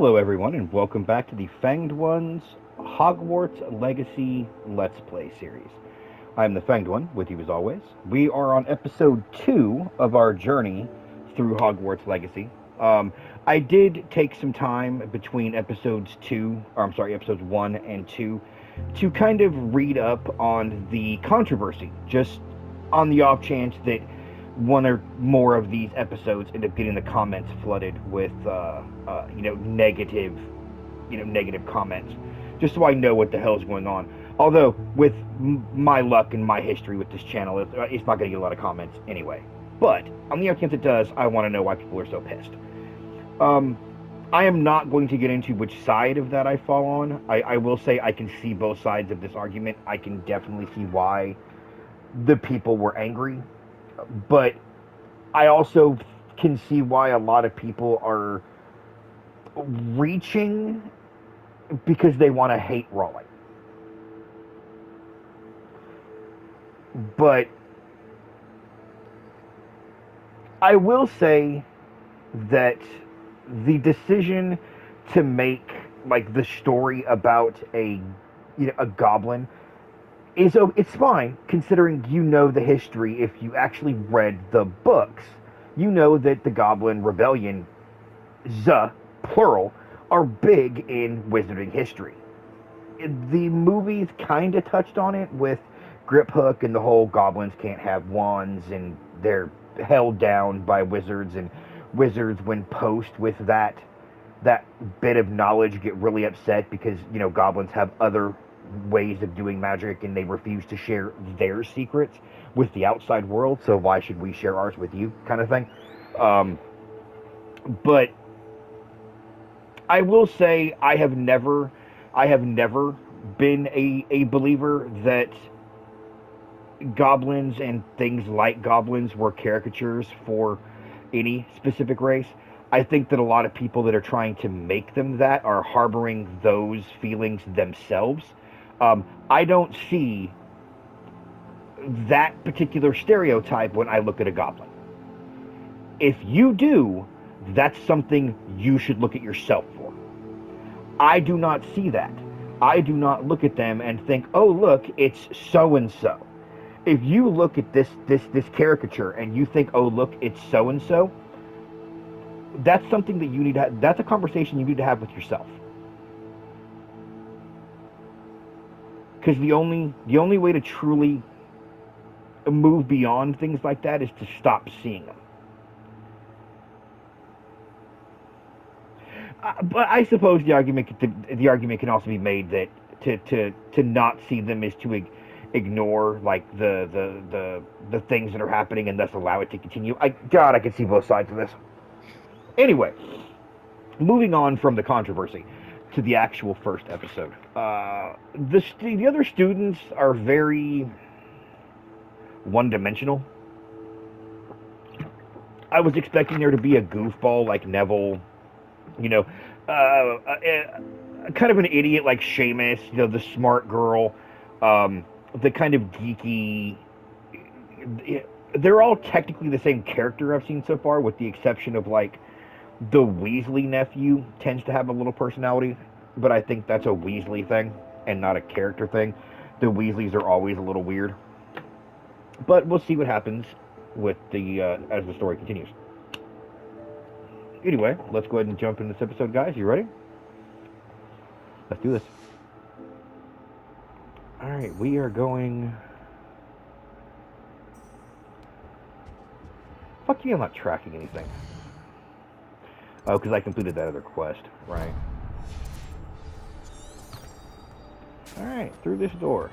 Hello, everyone, and welcome back to the Fanged One's Hogwarts Legacy Let's Play series. I'm the Fanged One, with you as always. We are on episode 2 of our journey through Hogwarts Legacy. I did take some time between episodes 1 and 2, to kind of read up on the controversy, just on the off chance that one or more of these episodes end up getting the comments flooded with, negative comments, just so I know what the hell is going on. Although, with my luck and my history with this channel, it's not going to get a lot of comments anyway. But, on the off chance it does, I want to know why people are so pissed. I am not going to get into which side of that I fall on. I will say I can see both sides of this argument. I can definitely see why the people were angry. But I also can see why a lot of people are reaching because they want to hate Raleigh. But I will say that the decision to make the story about a goblin it's fine, considering the history. If you actually read the books, you know that the Goblin Rebellion, plural, are big in wizarding history. The movies kind of touched on it with Grip Hook and the whole goblins can't have wands and they're held down by wizards, and wizards, when posed with that bit of knowledge, get really upset because, goblins have other ways of doing magic and they refuse to share their secrets with the outside world, so why should we share ours with you, kind of thing. But I will say I have never been a believer that goblins and things like goblins were caricatures for any specific race. I think that a lot of people that are trying to make them that are harboring those feelings themselves. I don't see that particular stereotype when I look at a goblin. If you do, that's something you should look at yourself for. I do not see that. I do not look at them and think, oh, look, it's so-and-so. If you look at this caricature and you think, oh, look, it's so-and-so, that's something that you need to have. That's a conversation you need to have with yourself. Because the only way to truly move beyond things like that is to stop seeing them. But I suppose the argument can also be made that to not see them is to ignore the things that are happening and thus allow it to continue. I can see both sides of this. Anyway, moving on from the controversy to the actual first episode. The other students are very one-dimensional. I was expecting there to be a goofball like Neville, kind of an idiot like Seamus, the smart girl, the kind of geeky. They're all technically the same character I've seen so far, with the exception of the Weasley nephew tends to have a little personality, but I think that's a Weasley thing and not a character thing. The Weasleys are always a little weird. But we'll see what happens with as the story continues. Anyway, let's go ahead and jump into this episode, guys. You ready? Let's do this. Alright, we are going... Fuck you, I'm not tracking anything. Oh, because I completed that other quest, right? Alright, through this door.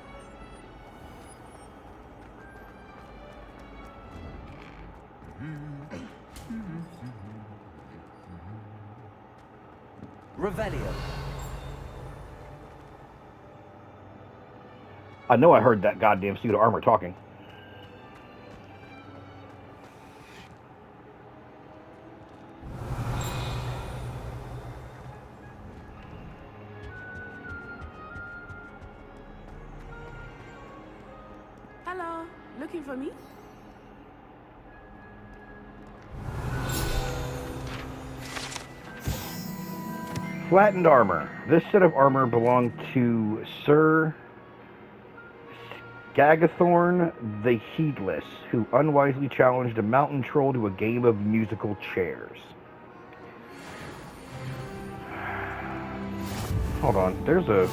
Revelio. I know I heard that goddamn suit of armor talking. Hello, looking for me? Flattened armor. This set of armor belonged to Sir Skagathorn the Heedless, who unwisely challenged a mountain troll to a game of musical chairs. Hold on, there's a...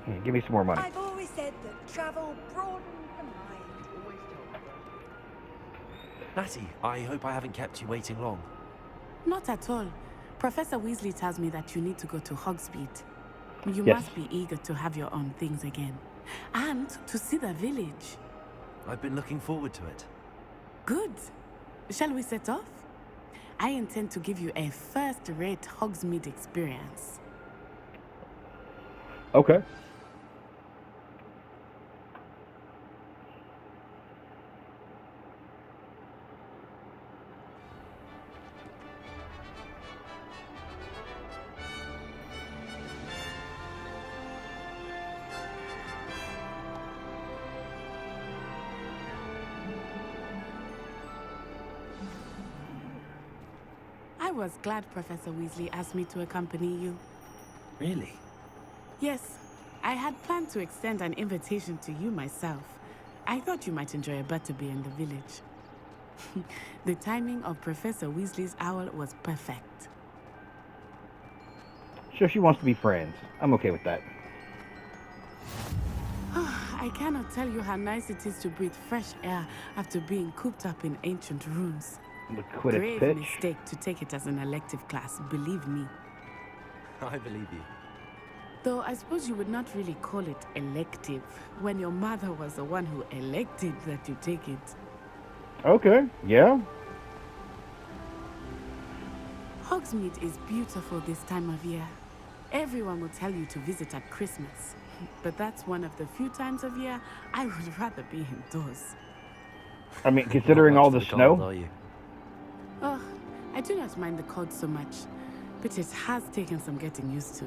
Here, give me some more money. I've always said that travel broadens the mind. Natty, I hope I haven't kept you waiting long. Not at all. Professor Weasley tells me that you need to go to Hogsmeade. You Yes. must be eager to have your own things again. And to see the village. I've been looking forward to it. Good. Shall we set off? I intend to give you a first-rate Hogsmeade experience. Okay. I was glad Professor Weasley asked me to accompany you. Really? Yes, I had planned to extend an invitation to you myself. I thought you might enjoy a butterbeer in the village. The timing of Professor Weasley's owl was perfect. So she wants to be friends. I'm okay with that. I cannot tell you how nice it is to breathe fresh air after being cooped up in ancient rooms. The Quidditch Grave pitch. mistake to take it as an elective class, believe me. I believe you. Though I suppose you would not really call it elective when your mother was the one who elected that you take it. Okay, yeah. Hogsmeade is beautiful this time of year. Everyone will tell you to visit at Christmas. But that's one of the few times of year I would rather be indoors. I mean, considering Not all much the for cold, snow. are you? Oh, I do not mind the cold so much, but it has taken some getting used to.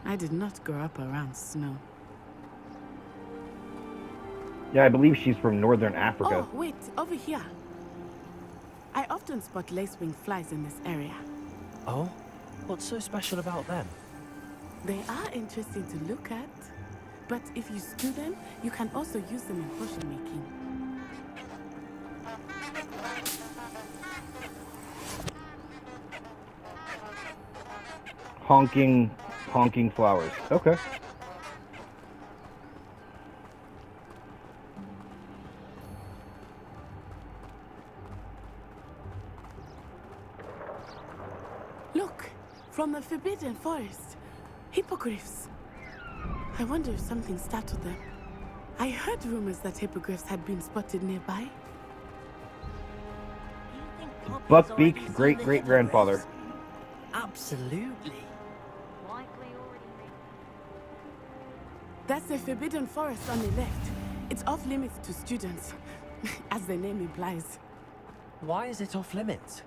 I did not grow up around snow. Yeah, I believe she's from northern Africa. Oh, wait, over here. I often spot lacewing flies in this area. Oh? What's so special about them? They are interesting to look at, but if you stew them, you can also use them in potion making. Honking flowers. Okay. Look, from the Forbidden Forest. Hippogriffs. I wonder if something startled them. I heard rumors that hippogriffs had been spotted nearby. Buckbeak's great-great-grandfather. Absolutely. That's the Forbidden Forest on the left. It's off limits to students, as the name implies. Why is it off limits?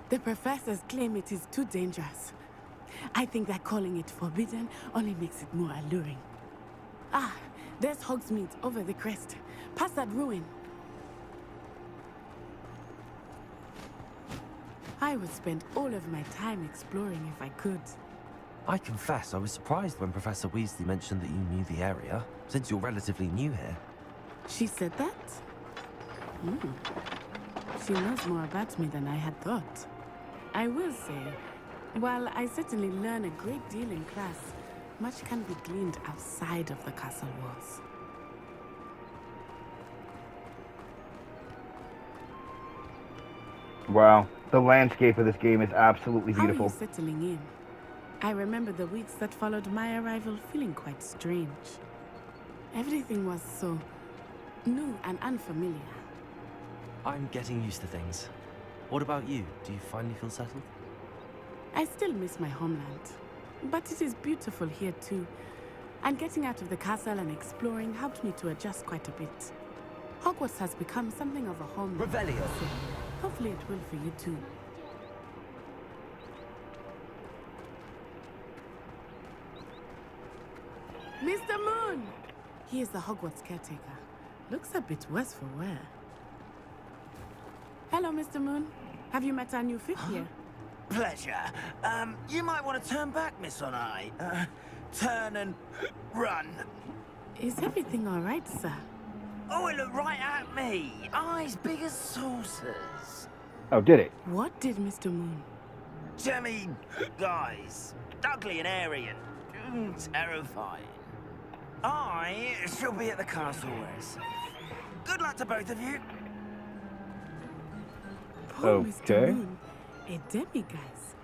The professors claim it is too dangerous. I think that calling it forbidden only makes it more alluring. Ah, there's Hogsmeade over the crest, past that ruin. I would spend all of my time exploring if I could. I confess I was surprised when Professor Weasley mentioned that you knew the area, since you're relatively new here. She said that? She knows more about me than I had thought. I will say, while I certainly learn a great deal in class, much can be gleaned outside of the castle walls. Wow. The landscape of this game is absolutely How are beautiful. you settling in? I remember the weeks that followed my arrival feeling quite strange. Everything was so new and unfamiliar. I'm getting used to things. What about you? Do you finally feel settled? I still miss my homeland, but it is beautiful here too. And getting out of the castle and exploring helped me to adjust quite a bit. Hogwarts has become something of a home. Revelio. So hopefully it will for you too. Mr. Moon! He is the Hogwarts caretaker. Looks a bit worse for wear. Hello, Mr. Moon. Have you met our new fifth year? Pleasure. You might want to turn back, Miss Onai. Turn and run. Is everything all right, sir? Oh, it looked right at me. Eyes big as saucers. Oh, did it? What did Mr. Moon? Jemmy, guys. Ugly and airy and terrifying. I shall be at the castle where it's safe. Good luck to both of you. Poor Okay. Mr. Moon. A demiguise.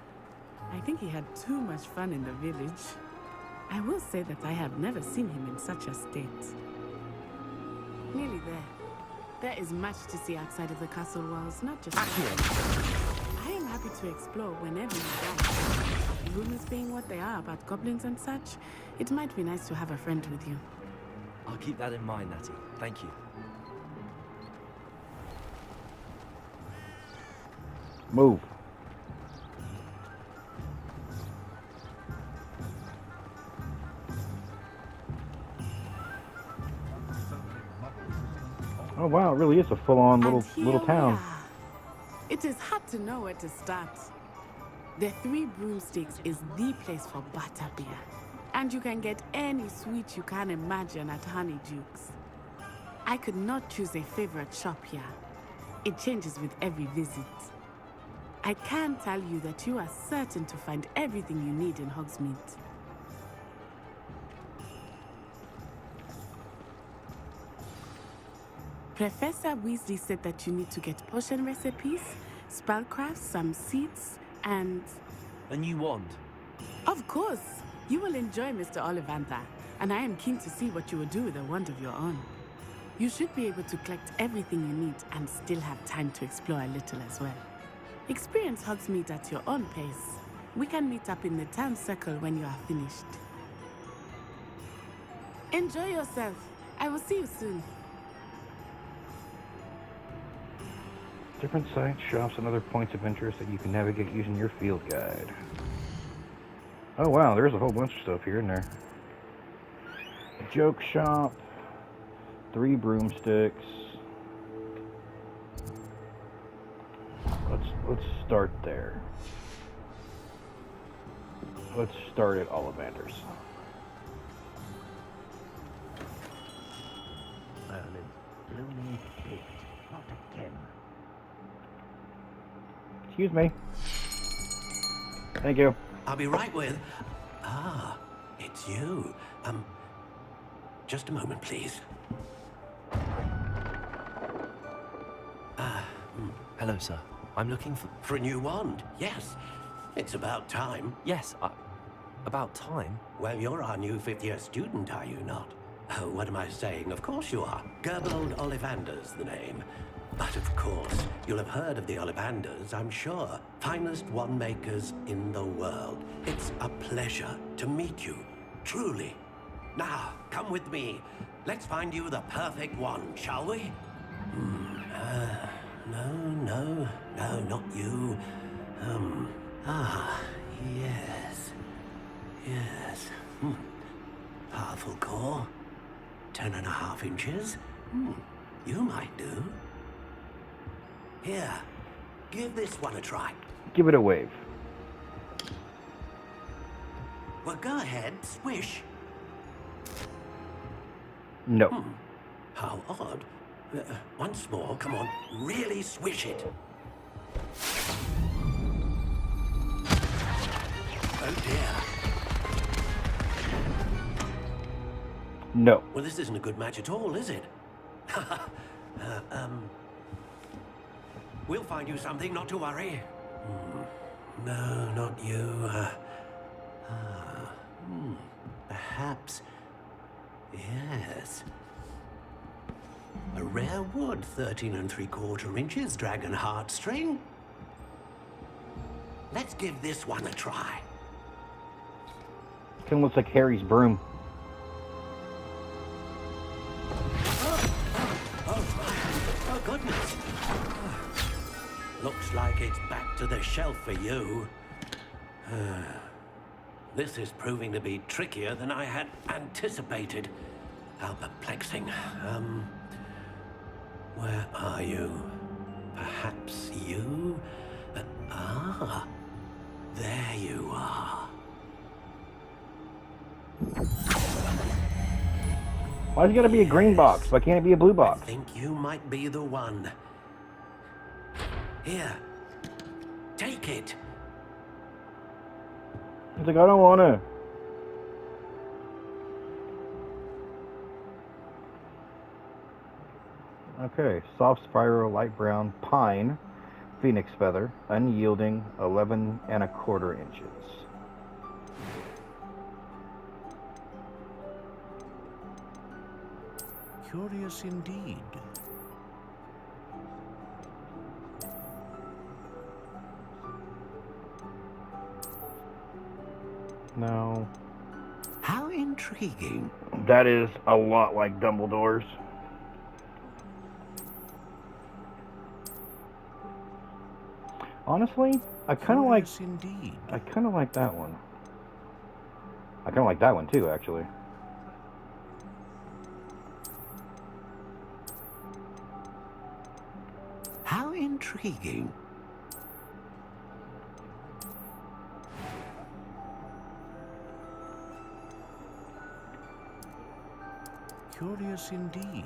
I think he had too much fun in the village. I will say that I have never seen him in such a state. Nearly there. There is much to see outside of the castle walls, not just here. I am happy to explore whenever you like. Rumors being what they are about goblins and such, it might be nice to have a friend with you. I'll keep that in mind, Natty. Thank you. Move. Oh wow, it really is a full-on And little here we town. are. It is hard to know where to start. The Three Broomsticks is the place for butterbeer. And you can get any sweet you can imagine at Honeydukes. I could not choose a favorite shop here. It changes with every visit. I can tell you that you are certain to find everything you need in Hogsmeade. Professor Weasley said that you need to get potion recipes, spellcrafts, some seeds, and... A new wand. Of course! You will enjoy Mr. Ollivander, and I am keen to see what you will do with a wand of your own. You should be able to collect everything you need and still have time to explore a little as well. Experience Hogsmeade at your own pace. We can meet up in the town circle when you are finished. Enjoy yourself. I will see you soon. Different sites, shops, and other points of interest that you can navigate using your field guide. Oh wow, there's a whole bunch of stuff here, isn't there? Joke shop, 3 broomsticks. Let's start there. Let's start at Ollivander's. Not again. Excuse me. Thank you. I'll be right with... Ah, it's you. Just a moment, please. Hello, sir. I'm looking for... For a new wand, yes. It's about time. Yes, about time. Well, you're our new fifth-year student, are you not? Oh, what am I saying? Of course you are. Gerbold Ollivander's the name. But of course, you'll have heard of the Ollivanders, I'm sure. Finest wand makers in the world. It's a pleasure to meet you, truly. Now, come with me. Let's find you the perfect wand, shall we? No, not you. Yes. Powerful core. 10.5 inches. You might do. Here, give this one a try. Give it a wave. Well, go ahead, swish. No. How odd. Once more, come on, really swish it. Oh dear. No. Well, this isn't a good match at all, is it? We'll find you something, not to worry. No, not you. Perhaps. Yes. A rare wood, 13 3/4 inches, dragon heartstring. Let's give this one a try. Kind of looks like Harry's broom. Oh, goodness. Looks like it's back to the shelf for you. This is proving to be trickier than I had anticipated. How perplexing. Where are you? Perhaps you? Ah, there you are. Why's it gotta be a green box? Why can't it be a blue I box? think you might be the one. Here, take it. It's like, I don't wanna. Okay, soft spiral, light brown, pine, phoenix feather, unyielding, 11¼ inches. Curious indeed. No. How intriguing. That is a lot like Dumbledore's. Honestly, I kind of like. Curious indeed. I kind of like that one. I kind of like that one too, actually. How intriguing. Curious indeed.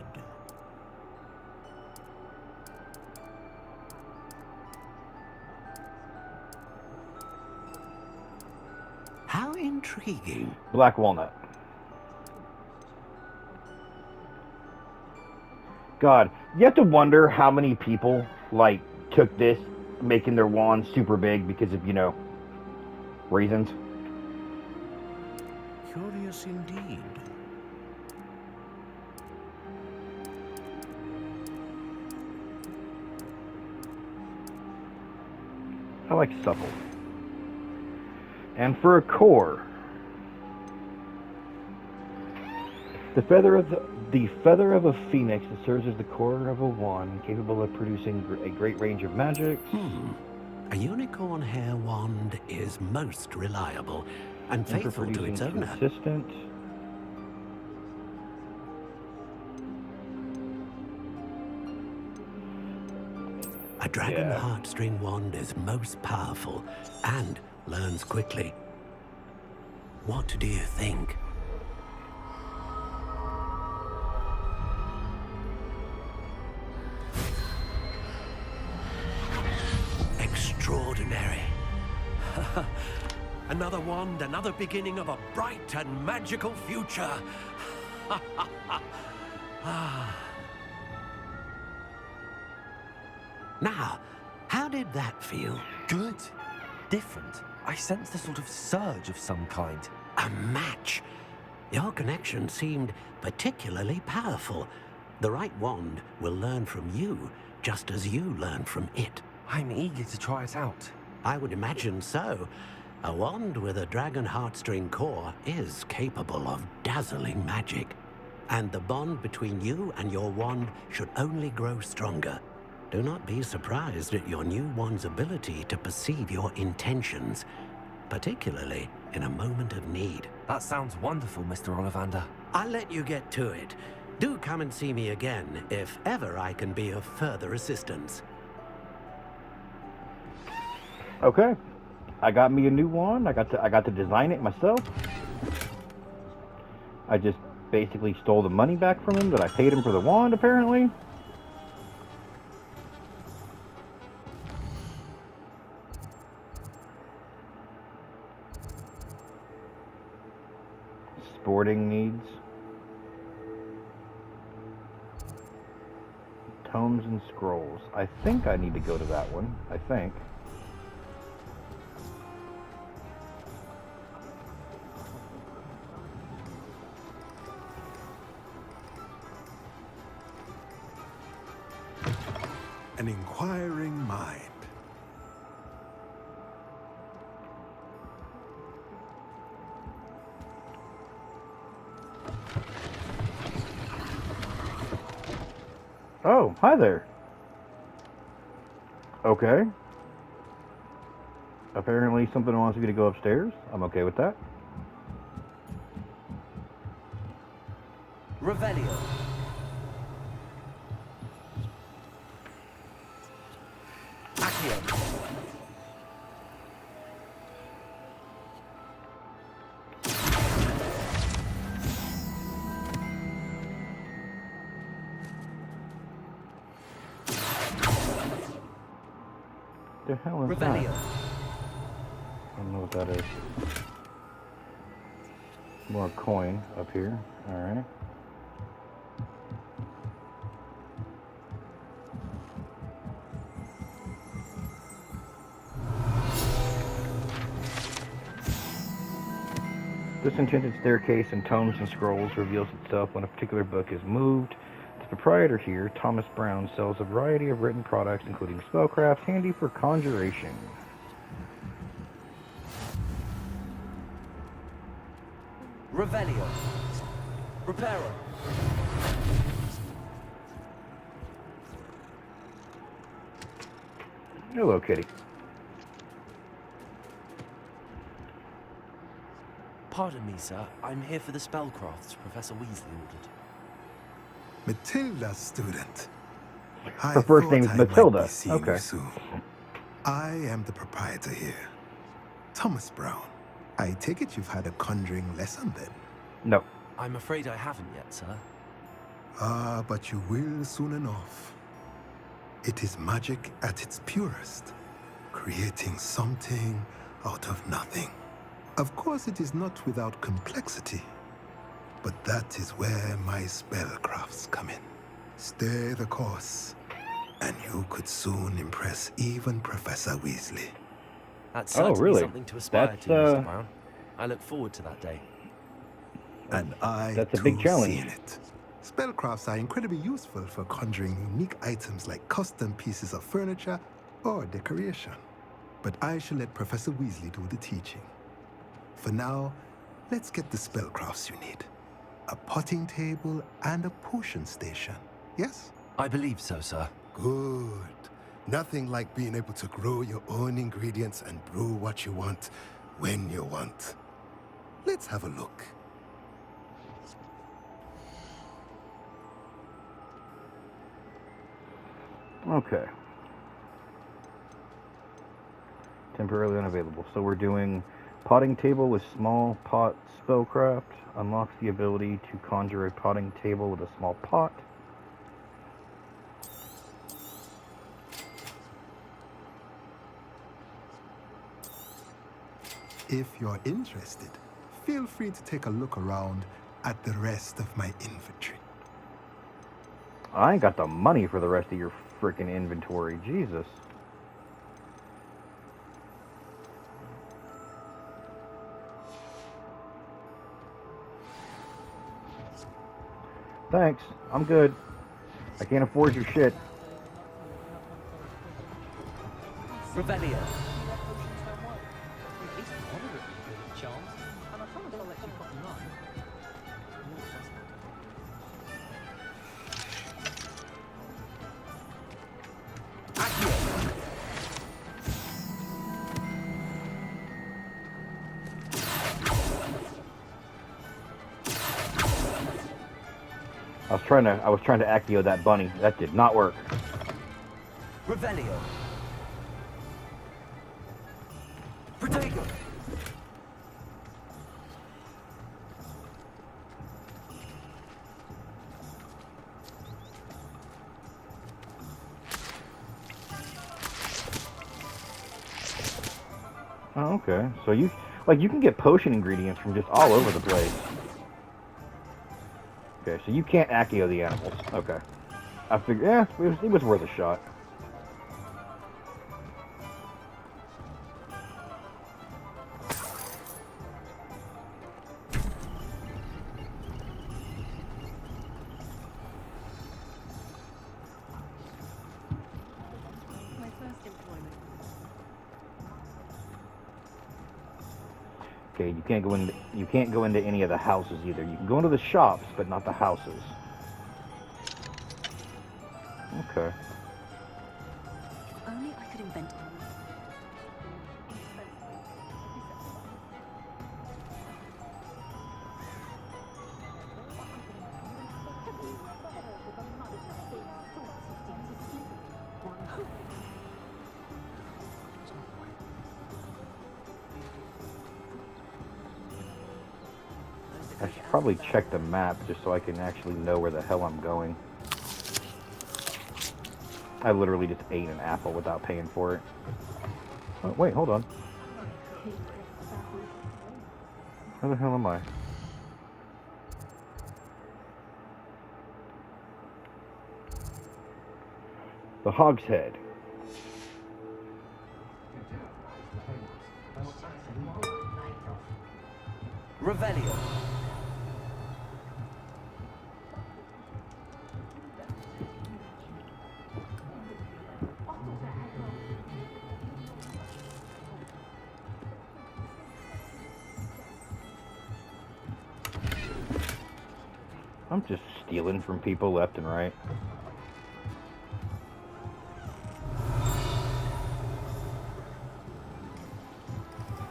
How intriguing. Black walnut. God, you have to wonder how many people, like, took this, making their wands super big because of, you know, reasons. Curious indeed. I like supple. And for a core, the feather of a phoenix that serves as the core of a wand, capable of producing a great range of magics. A unicorn hair wand is most reliable and And for faithful to producing its owner. consistent. A dragon Yeah. heartstring wand is most powerful and learns quickly. What do you think? Extraordinary. Another wand, another beginning of a bright and magical future. Now, how did that feel? Good. Different. I sensed a sort of surge of some kind. A match. Your connection seemed particularly powerful. The right wand will learn from you, just as you learn from it. I'm eager to try it out. I would imagine so. A wand with a dragon heartstring core is capable of dazzling magic. And the bond between you and your wand should only grow stronger. Do not be surprised at your new wand's ability to perceive your intentions, particularly in a moment of need. That sounds wonderful, Mr. Ollivander. I'll let you get to it. Do come and see me again if ever I can be of further assistance. Okay, I got me a new wand. I got to design it myself. I just basically stole the money back from him that I paid him for the wand, apparently. Sporting needs. Tomes and scrolls. I think I need to go to that one. I think. An inquiring mind. Oh, hi there. Okay. Apparently something wants me to go upstairs. I'm okay with that. Revelio. Accio. The hell is that? I don't know what that is. More coin up here. Alright. This enchanted staircase in tomes and scrolls reveals itself when a particular book is moved. The proprietor here, Thomas Brown, sells a variety of written products, including spellcraft, handy for conjuration. Revelio. Reparo. Hello, kitty. Pardon me, sir. I'm here for the spellcrafts Professor Weasley ordered. Matilda, student. Her first name is Matilda. Okay. Soon. I am the proprietor here, Thomas Brown. I take it you've had a conjuring lesson then? No. I'm afraid I haven't yet, sir. Ah, but you will soon enough. It is magic at its purest, creating something out of nothing. Of course, it is not without complexity, but that is where my spellcrafts come in. Stay the course, and you could soon impress even Professor Weasley. That's certainly really? something to aspire That's, to, Mr. Brown. I look forward to that day. And I That's a too big challenge. see in it. Spellcrafts are incredibly useful for conjuring unique items like custom pieces of furniture or decoration. But I shall let Professor Weasley do the teaching. For now, let's get the spellcrafts you need. A potting table and a potion station, yes? I believe so, sir. Good. Nothing like being able to grow your own ingredients and brew what you want when you want. Let's have a look. Okay. Temporarily unavailable. So we're doing potting table with small pot spellcraft. Unlocks the ability to conjure a potting table with a small pot. If you're interested, feel free to take a look around at the rest of my inventory. I ain't got the money for the rest of your freaking inventory. Jesus. Thanks. I'm good. I can't afford your shit. Revelio. I was trying to Accio that bunny. That did not work. Revelio. Protego. Oh, okay. So you can get potion ingredients from just all over the place. Okay, so you can't Accio the animals. Okay. I figured, yeah, it was worth a shot. My first employment. Okay, you can't go into any of the houses either. You can go into the shops, but not the houses. Okay. If only I could invent. I should probably check the map just so I can actually know where the hell I'm going. I literally just ate an apple without paying for it. Oh, wait, hold on. Where the hell am I? The Hog's Head. Revelio. I'm just stealing from people left and right.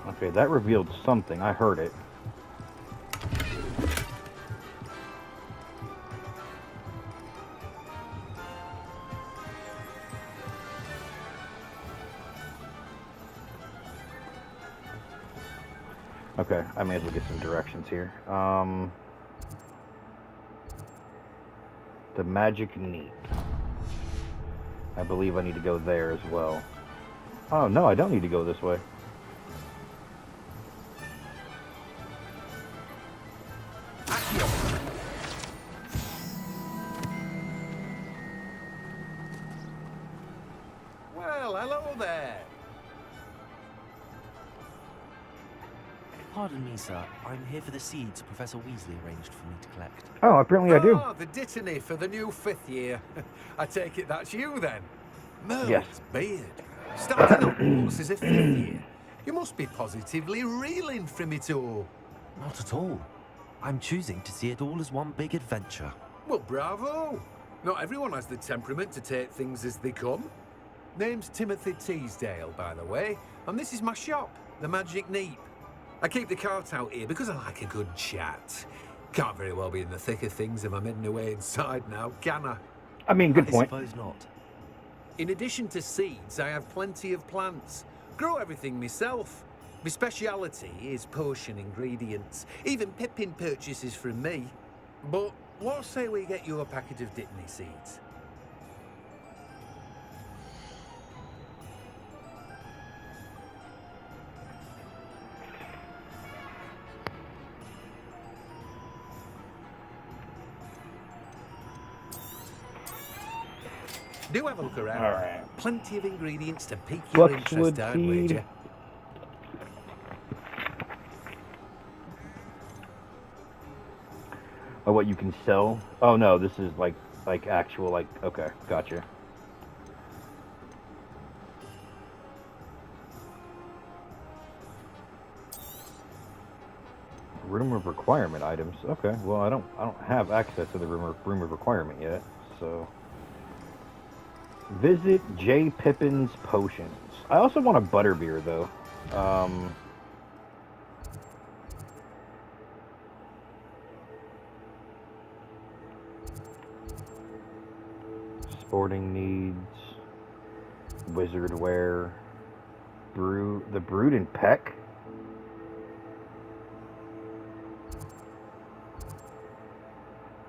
Okay, that revealed something. I heard it. Okay, I may as well get some directions here. The Magic Neat. I believe I need to go there as well. Oh, no, I don't need to go this way. Well, hello there. Pardon me, sir. I'm here for the seeds Professor Weasley arranged for me to collect. Oh, apparently I do. Ah, the dittany for the new 5th year. I take it that's you then. Merlin's Yes. beard. Starting Hogwarts as a 5th year. You must be positively reeling from it all. Not at all. I'm choosing to see it all as one big adventure. Well, bravo. Not everyone has the temperament to take things as they come. Name's Timothy Teasdale, by the way, and this is my shop, the Magic Neep. I keep the cart out here because I like a good chat. Can't very well be in the thick of things if I'm heading away inside now, can I? I mean, good point. I suppose not. In addition to seeds, I have plenty of plants. Grow everything myself. My speciality is potion ingredients. Even Pippin purchases from me. But what say we get you a packet of Dittany seeds? Do have a look around. All right. Plenty of ingredients to pique your Fluxwood interest, I'd seed. wager. Oh, what you can sell? Oh no, this is like actual okay, gotcha. Room of requirement items. Okay, well I don't have access to the room of requirement yet, so visit J. Pippin's Potions. I also want a butterbeer though. Sporting needs, wizard wear, the Brood and Peck.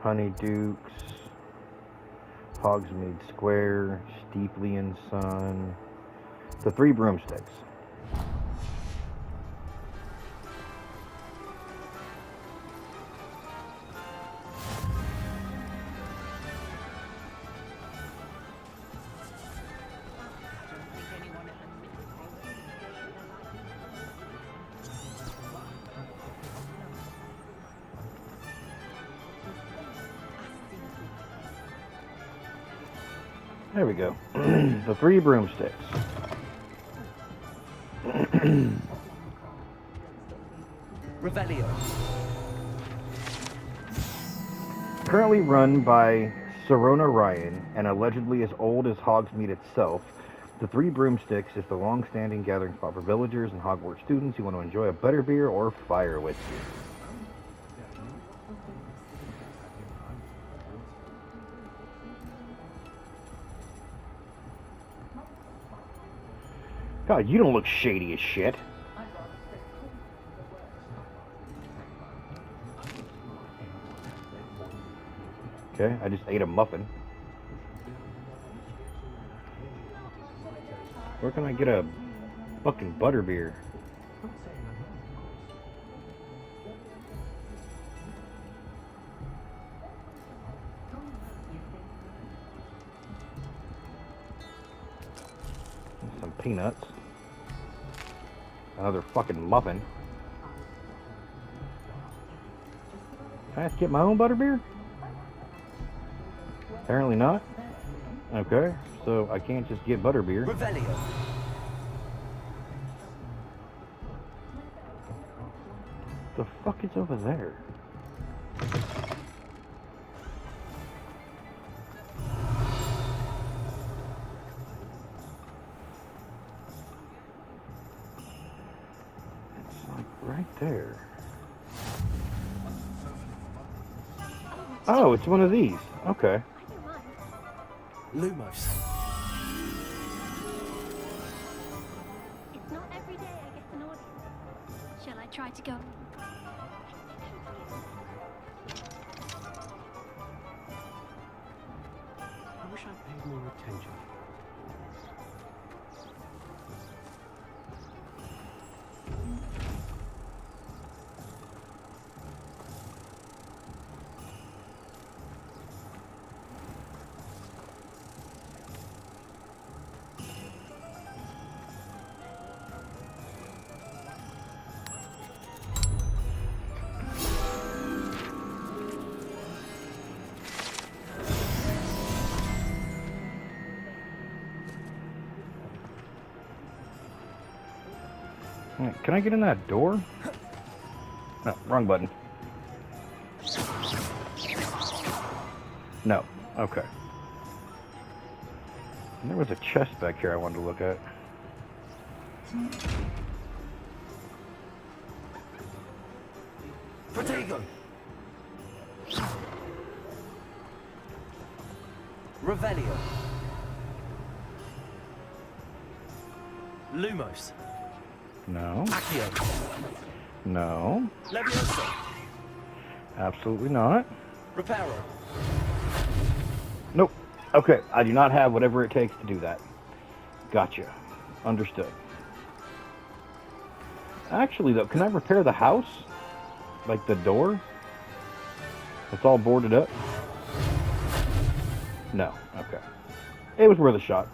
Honeydukes, Hogsmeade Square, Steepley and Son, the Three Broomsticks. There we go. The Three Broomsticks. Revelio. Currently run by Serona Ryan and allegedly as old as Hogsmeade itself, the Three Broomsticks is the long-standing gathering spot for villagers and Hogwarts students who want to enjoy a butterbeer or fire whiskey. God, you don't look shady as shit. Okay, I just ate a muffin. Where can I get a Fucking butterbeer. Some peanuts. Another fucking muffin. Can I just get my own butterbeer? Apparently not. Okay, so I can't just get butterbeer. Revelio. The fuck is over there? It's like right there. Oh, it's one of these. Okay. Lumos. It's not every day I get an audience. Shall I try to go? I wish I paid more attention. Can I get in that door? No, wrong button. No. Okay. And there was a chest back here I wanted to look at. Protego. Revelio. Lumos. No. Accio. No. Levioso. Absolutely not. Reparo. Nope. Okay, I do not have whatever it takes to do that. Gotcha. Understood. Actually, though, can I repair the house? Like the door? It's all boarded up? No. Okay. It was worth a shot.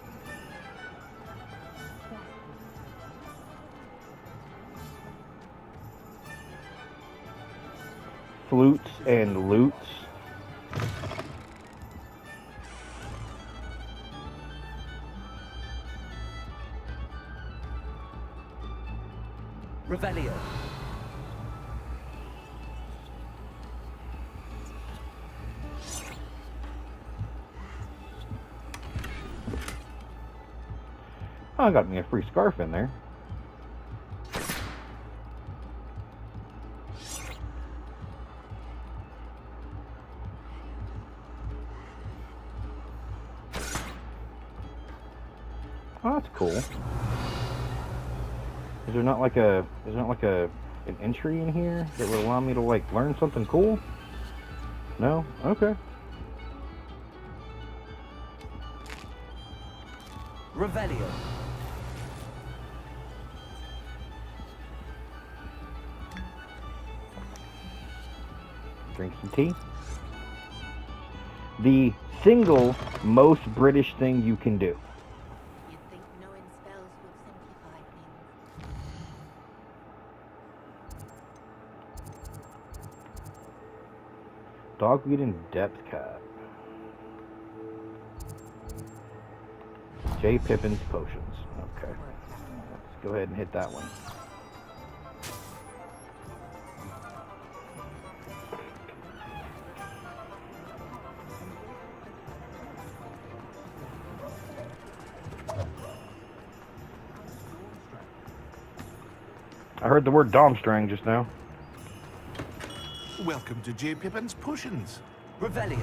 Flutes and loots. Revelio. Oh, I got me a free scarf in there. Oh, that's cool. Is there not like an entry in here that would allow me to like learn something cool? No? Okay. Revelio. Drink some tea. The single most British thing you can do. You'd think knowing spells would simplify things. Dogweed and depth cap. J. Pippin's potions. Okay. Let's go ahead and hit that one. I heard the word Domstrang just now. Welcome to J. Pippin's Potions. Revelio.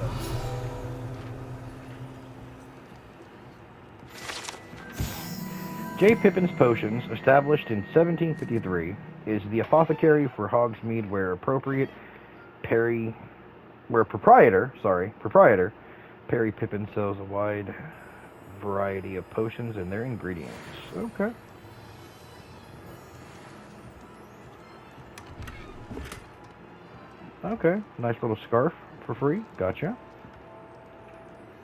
J. Pippin's Potions, established in 1753, is the apothecary for Hogsmeade where proprietor Perry Pippin sells a wide variety of potions and their ingredients. Okay. Okay, nice little scarf for free. Gotcha.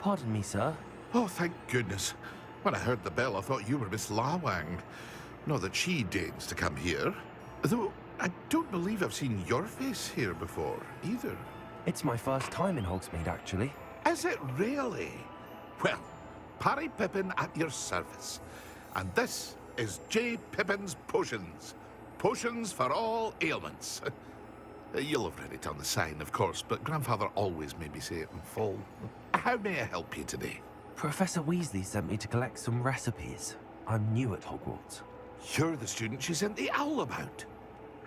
Pardon me, sir. Oh, thank goodness. When I heard the bell, I thought you were Miss Lawang. Not that she deigns to come here. Though, I don't believe I've seen your face here before, either. It's my first time in Hogsmeade, actually. Is it really? Well, Parry Pippin at your service. And this is J. Pippin's Potions. Potions for all ailments. You'll have read it on the sign, of course, but Grandfather always made me say it in full. How may I help you today? Professor Weasley sent me to collect some recipes. I'm new at Hogwarts. You're the student she sent the owl about.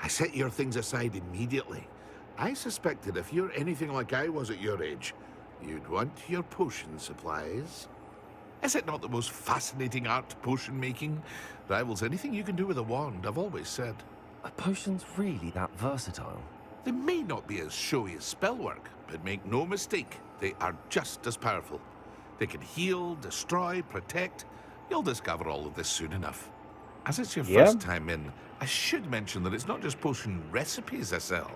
I set your things aside immediately. I suspected if you're anything like I was at your age, you'd want your potion supplies. Is it not the most fascinating art, potion making? Rivals anything you can do with a wand, I've always said. Are potions really that versatile? They may not be as showy as spellwork, but make no mistake, they are just as powerful. They can heal, destroy, protect. You'll discover all of this soon enough. As it's your first time in, I should mention that it's not just potion recipes I sell.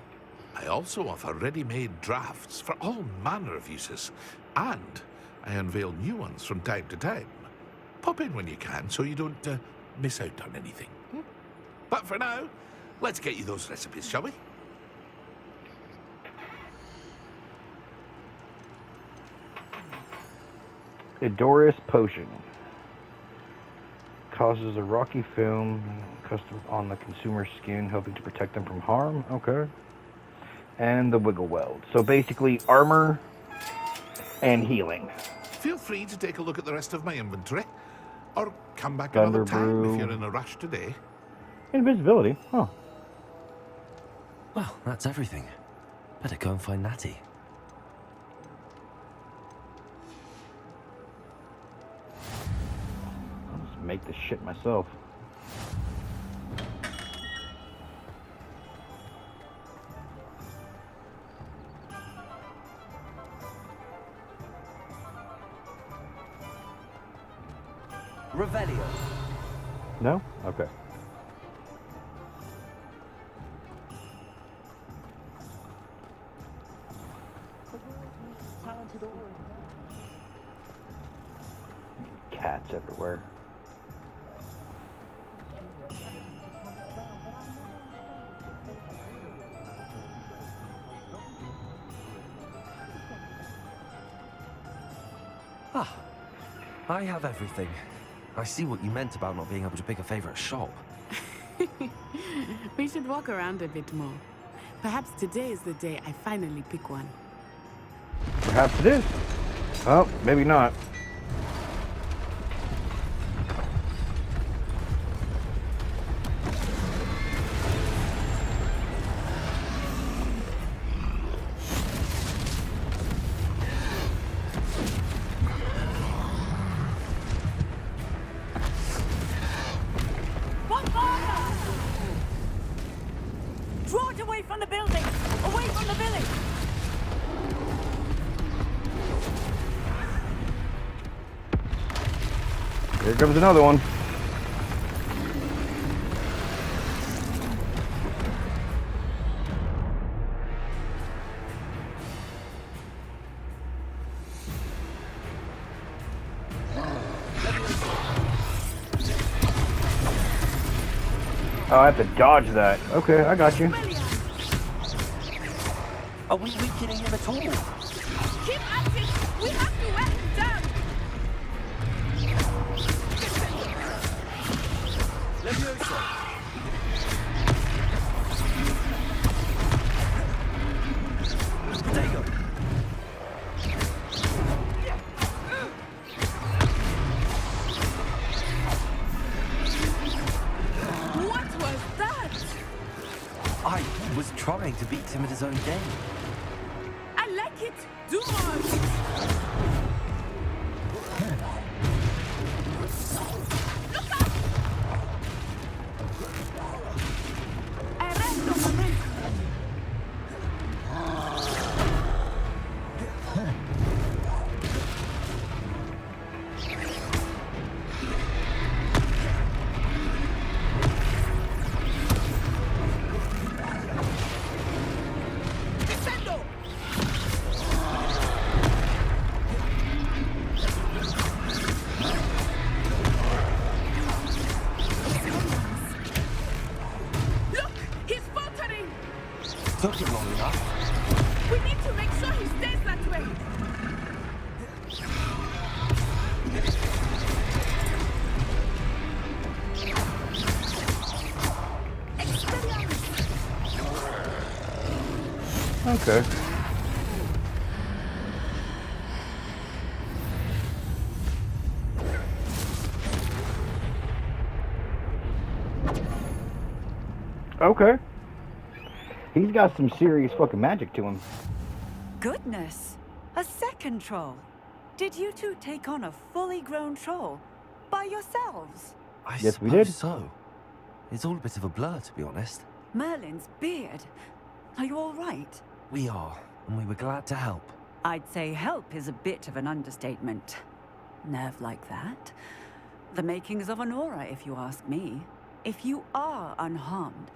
I also offer ready-made drafts for all manner of uses, and I unveil new ones from time to time. Pop in when you can so you don't miss out on anything. But for now, let's get you those recipes, shall we? Edorus Potion. Causes a rocky film custom on the consumer's skin, helping to protect them from harm. Okay. And the Wiggle Weld. So basically, armor and healing. Feel free to take a look at the rest of my inventory. Or come back Thunder another time Brew. if you're in a rush today. Invisibility. Huh. Well, that's everything. Better go and find Natty. I'll just make this shit myself. Revelio. No? Okay. Cats everywhere. Ah, I have everything. I see what you meant about not being able to pick a favorite shop. We should walk around a bit more. Perhaps today is the day I finally pick one. Perhaps it is. Oh, maybe not. Draw it away from the building! Away from the village! Here comes another one. Oh, I have to dodge that. Okay, I got you. Are we weakening him at all? Keep at it! We have to wear him down! There you go. What was that? I was trying to beat him at his own game. I like it. Do more. Arresto momento. took him long enough. We need to make sure he stays that way. Okay. Okay. He's got some serious fucking magic to him. Goodness, a second troll. Did you two take on a fully grown troll by yourselves? Yes, we did. So. It's all a bit of a blur, to be honest. Merlin's beard. Are you all right? We are, and we were glad to help. I'd say help is a bit of an understatement. Nerve like that. The makings of an aura, if you ask me. If you are unharmed,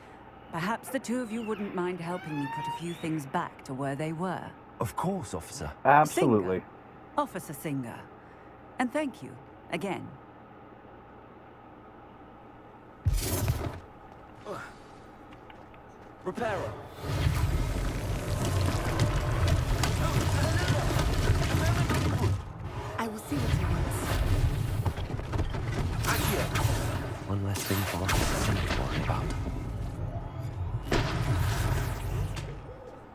perhaps the two of you wouldn't mind helping me put a few things back to where they were. Of course, officer. Absolutely. Singer. Officer Singer. And thank you, again. Repairer. I will see what he wants. One less thing for Officer Singer to worry about.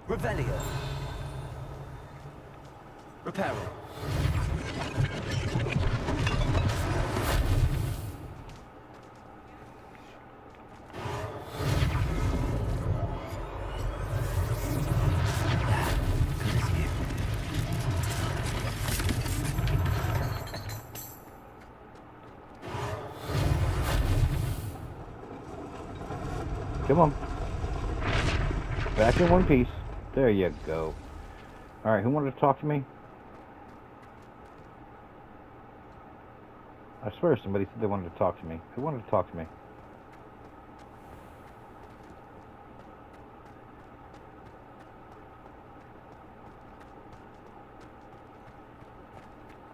Revelio. Repairer. Come on. Back in one piece. There you go. Alright, who wanted to talk to me? I swear somebody said they wanted to talk to me. Who wanted to talk to me?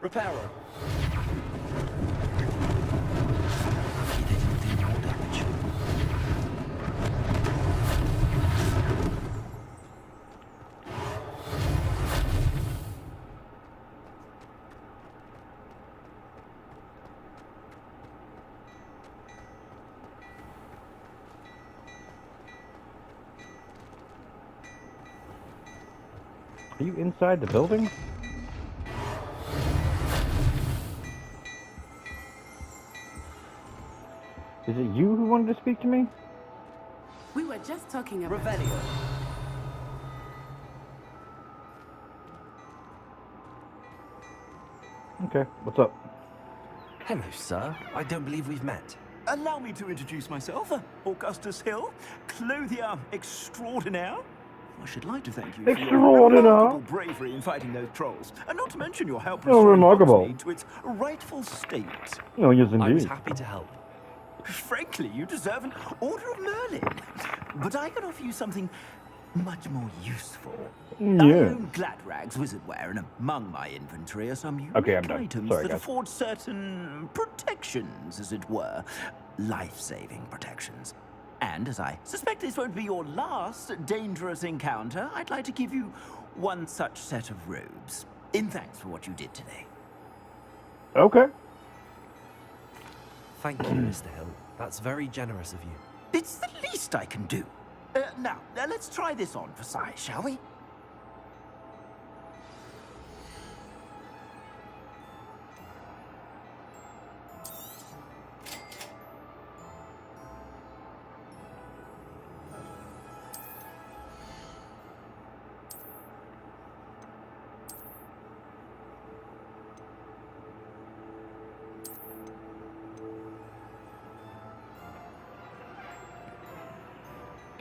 Repairer. Lucky they didn't do more damage. Are you inside the building? Is it you who wanted to speak to me? We were just talking about... Revelio. Okay, what's up? Hello, sir. I don't believe we've met. Allow me to introduce myself, Augustus Hill, clothier extraordinaire. I should like to thank you for your Extraordinaire. remarkable bravery in fighting those trolls, and not to mention your help Oh, restoring remarkable. Hogsmeade to its rightful state. Oh, yes, I was indeed. happy to help. Frankly, you deserve an Order of Merlin. But I can offer you something much more useful. I Yeah. own Gladrag's wizardware, and among my inventory are some unique Okay, I'm done. items Sorry, that guys. afford certain protections, as it were. Life-saving protections. And as I suspect this won't be your last dangerous encounter, I'd like to give you one such set of robes, in thanks for what you did today. Okay. Thank you, Mr. Hill. That's very generous of you. It's the least I can do. Now, let's try this on for size, shall we?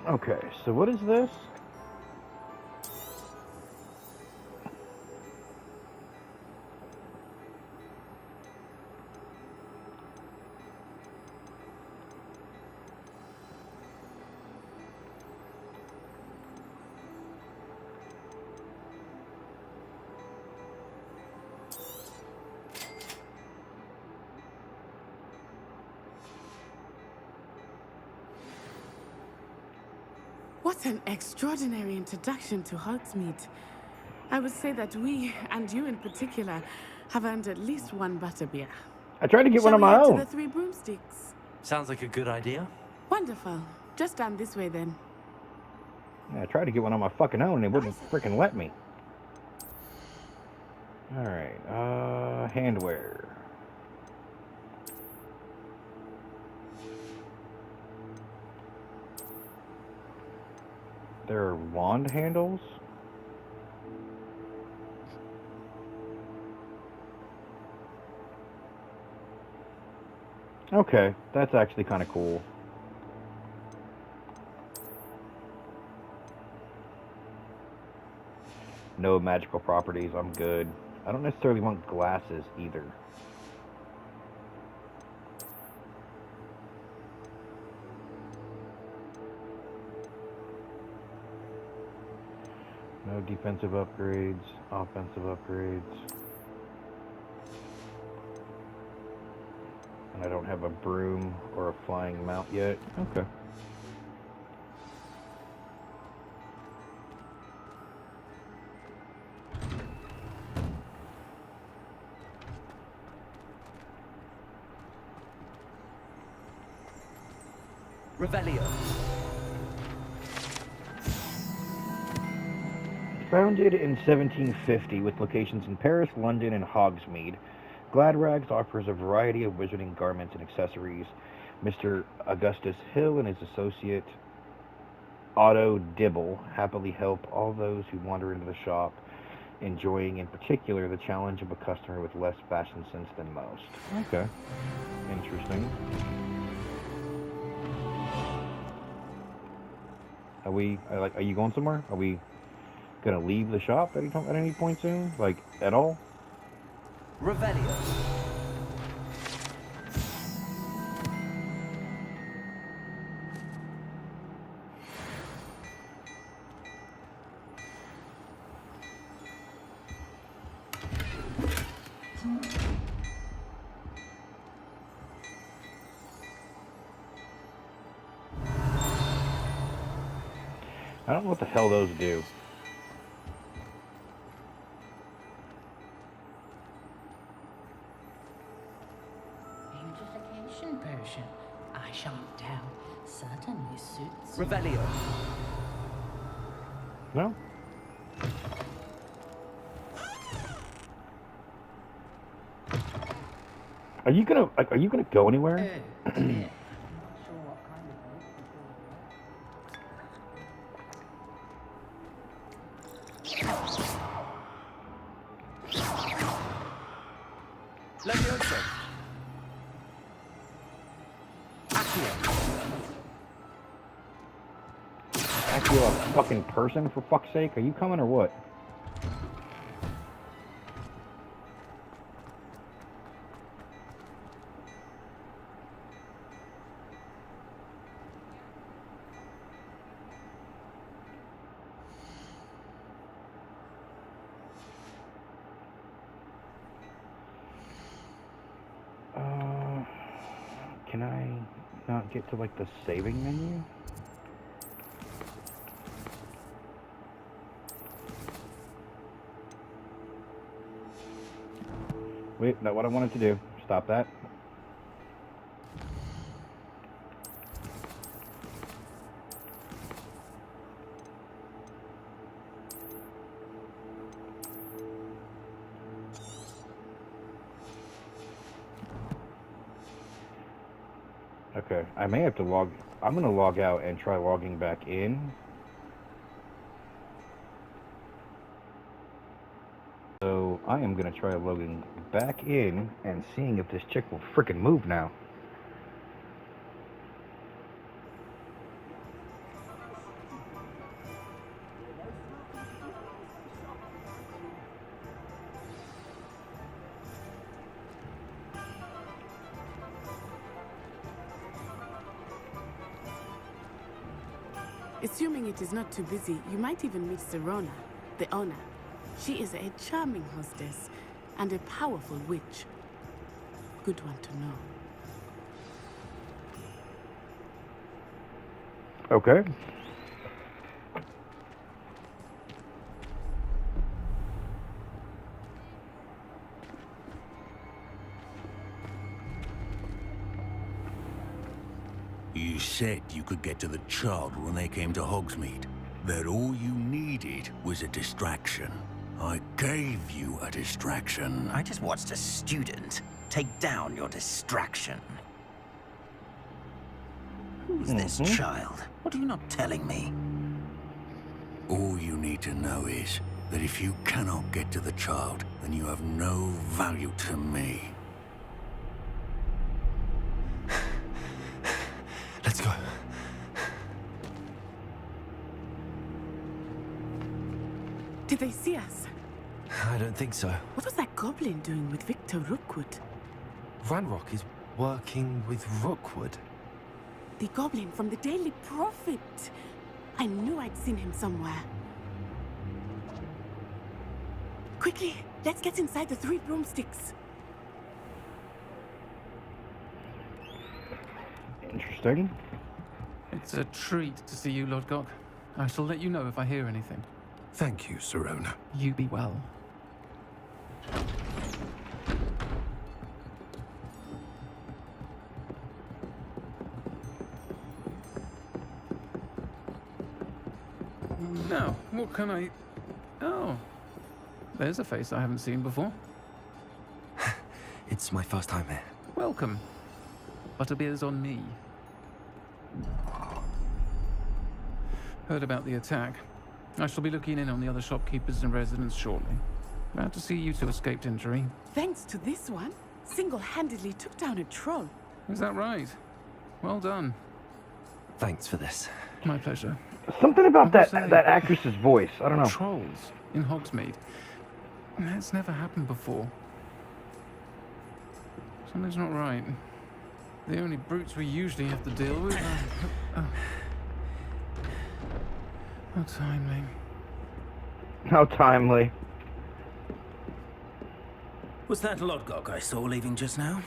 Okay, so what is this? What What an extraordinary introduction to Hogsmeade. I would say that we, and you in particular, have earned at least one butterbeer. I tried to get one Shall on we my head to own. the Three Broomsticks? Sounds like a good idea. Wonderful. Just down this way then. Yeah, I tried to get one on my fucking own and it wouldn't freaking let me. Alright, handwear. There are wand handles. Okay, that's actually kind of cool. No magical properties, I'm good. I don't necessarily want glasses either. No defensive upgrades, offensive upgrades. And I don't have a broom or a flying mount yet. Okay. Revelio. Founded in 1750 with locations in Paris, London, and Hogsmeade, Gladrags offers a variety of wizarding garments and accessories. Mr. Augustus Hill and his associate Otto Dibble happily help all those who wander into the shop, enjoying in particular the challenge of a customer with less fashion sense than most. Okay. Interesting. Are you going somewhere? Are we gonna leave the shop at any point soon? Like, at all? Revelio. I don't know what the hell those do. Beautification potion. I shan't tell. Certainly suits. Revelio. No? Are you gonna go anywhere? Oh, dear. I'm not sure what kind of work Levioso. Act you a fucking person, for fuck's sake? Are you coming or what? Can I not get to, like, the saving menu? Wait, not what I wanted to do. Stop that. Okay, I may have to log... I'm going to log out and try logging back in. So, I am going to try logging back in and seeing if this chick will frickin' move now. Assuming it is not too busy, you might even meet Serona, the owner. She is a charming hostess and a powerful witch. Good one to know. Okay. You said you could get to the child when they came to Hogsmeade. That all you needed was a distraction. I gave you a distraction. I just watched a student take down your distraction. Who's this child? What are you not telling me? All you need to know is that if you cannot get to the child, then you have no value to me. Let's go. Did they see us? I don't think so. What was that goblin doing with Victor Rookwood? Ranrock is working with Rookwood. The goblin from the Daily Prophet. I knew I'd seen him somewhere. Quickly, let's get inside the 3 broomsticks. Interesting. It's a treat to see you, Lodgok. I shall let you know if I hear anything. Thank you, Sirona. You be well. Now, what can I... Oh. There's a face I haven't seen before. It's my first time here. Welcome. Butterbeer's on me. Heard about the attack. I shall be looking in on the other shopkeepers and residents shortly. Glad to see you two escaped injury. Thanks to this one, single-handedly took down a troll. Is that right? Well done. Thanks for this. My pleasure. Something about that actress's voice. I don't know. Trolls in Hogsmeade. That's never happened before. Something's not right. The only brutes we usually have to deal with are... How timely. How timely. Was that Lodgok I saw leaving just now?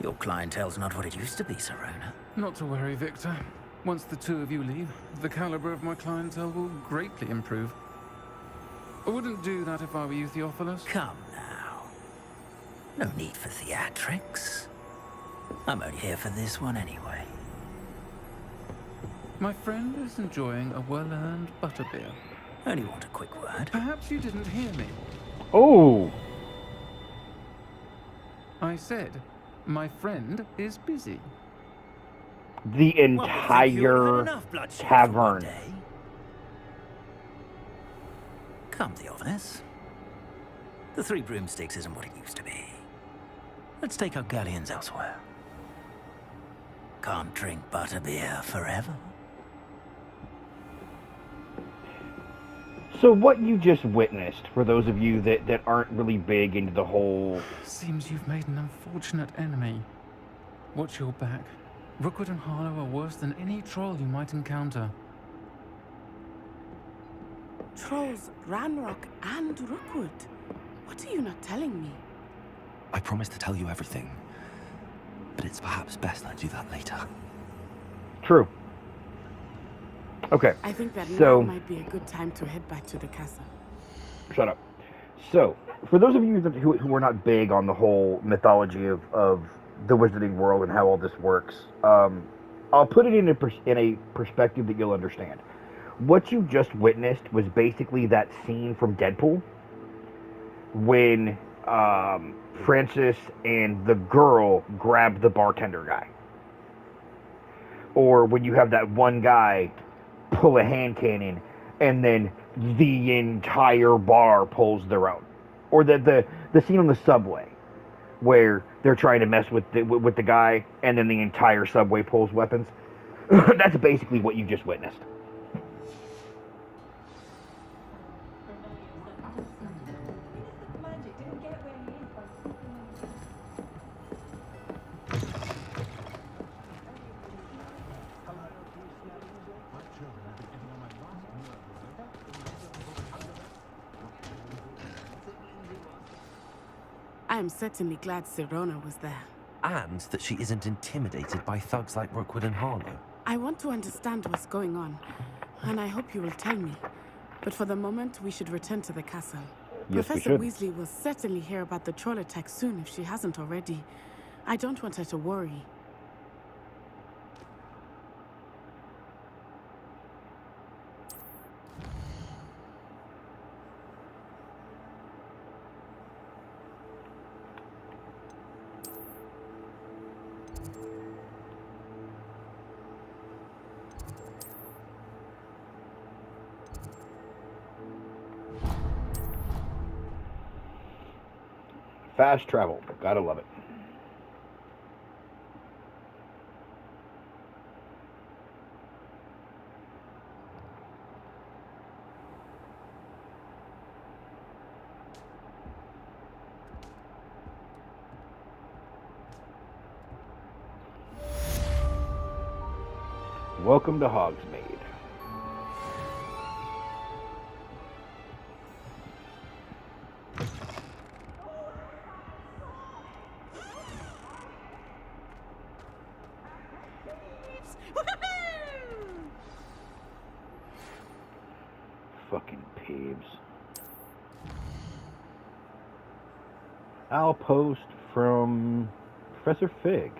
Your clientele's not what it used to be, Sirona. Not to worry, Victor. Once the two of you leave, the caliber of my clientele will greatly improve. I wouldn't do that if I were you, Theophilus. Come now. No need for theatrics. I'm only here for this one anyway. My friend is enjoying a well-earned butterbeer. Only want a quick word. Perhaps you didn't hear me. Oh! I said, my friend is busy. The entire tavern. Come, Theophilus. The 3 broomsticks isn't what it used to be. Let's take our galleons elsewhere. Can't drink butterbeer forever. So what you just witnessed, for those of you that aren't really big into the whole... Seems you've made an unfortunate enemy. Watch your back. Rookwood and Harlow are worse than any troll you might encounter. Trolls, Ranrock, and Rookwood. What are you not telling me? I promise to tell you everything, but it's perhaps best I do that later. True. Okay. I think that so, now might be a good time to head back to the castle. Shut up. So, for those of you who are not big on the whole mythology of the Wizarding World and how all this works, I'll put it in a perspective that you'll understand. What you just witnessed was basically that scene from Deadpool when Francis and the girl grab the bartender guy. Or when you have that one guy pull a hand cannon and then the entire bar pulls their own. Or the scene on the subway where they're trying to mess with the guy and then the entire subway pulls weapons. That's basically what you just witnessed. I'm certainly glad Sirona was there. And that she isn't intimidated by thugs like Rookwood and Harlow. I want to understand what's going on, and I hope you will tell me. But for the moment, we should return to the castle. Yes, Professor Weasley will certainly hear about the troll attack soon if she hasn't already. I don't want her to worry. Fast travel. Gotta love it. Welcome to Hogsmeade. Fucking peeves. Outpost from Professor Fig.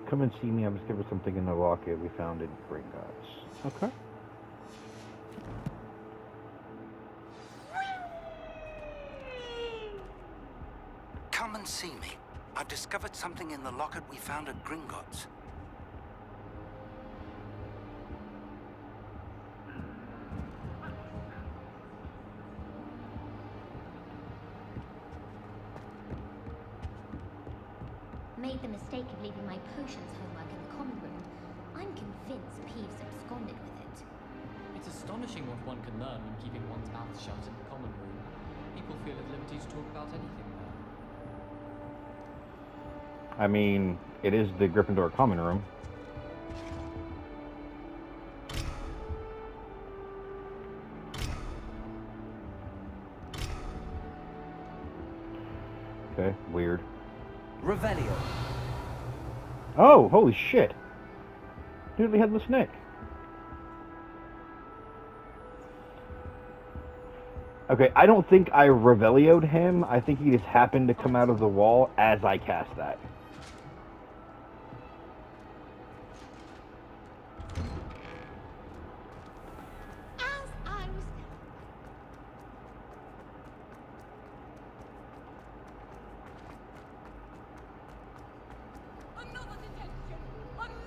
Come and see me. I discovered something in the locket we found in Gringotts. Okay. Come and see me. I've discovered something in the locket we found at Gringotts. Made the mistake of leaving my potions homework in the common room. I'm convinced Peeves absconded with it. It's astonishing what one can learn when keeping one's mouth shut in the common room. People feel at liberty to talk about anything there. I mean, it is the Gryffindor common room. Okay, weird. Revelio. Oh, holy shit. Nearly headless Nick. Okay, I don't think I Revelio'd him. I think he just happened to come out of the wall as I cast that.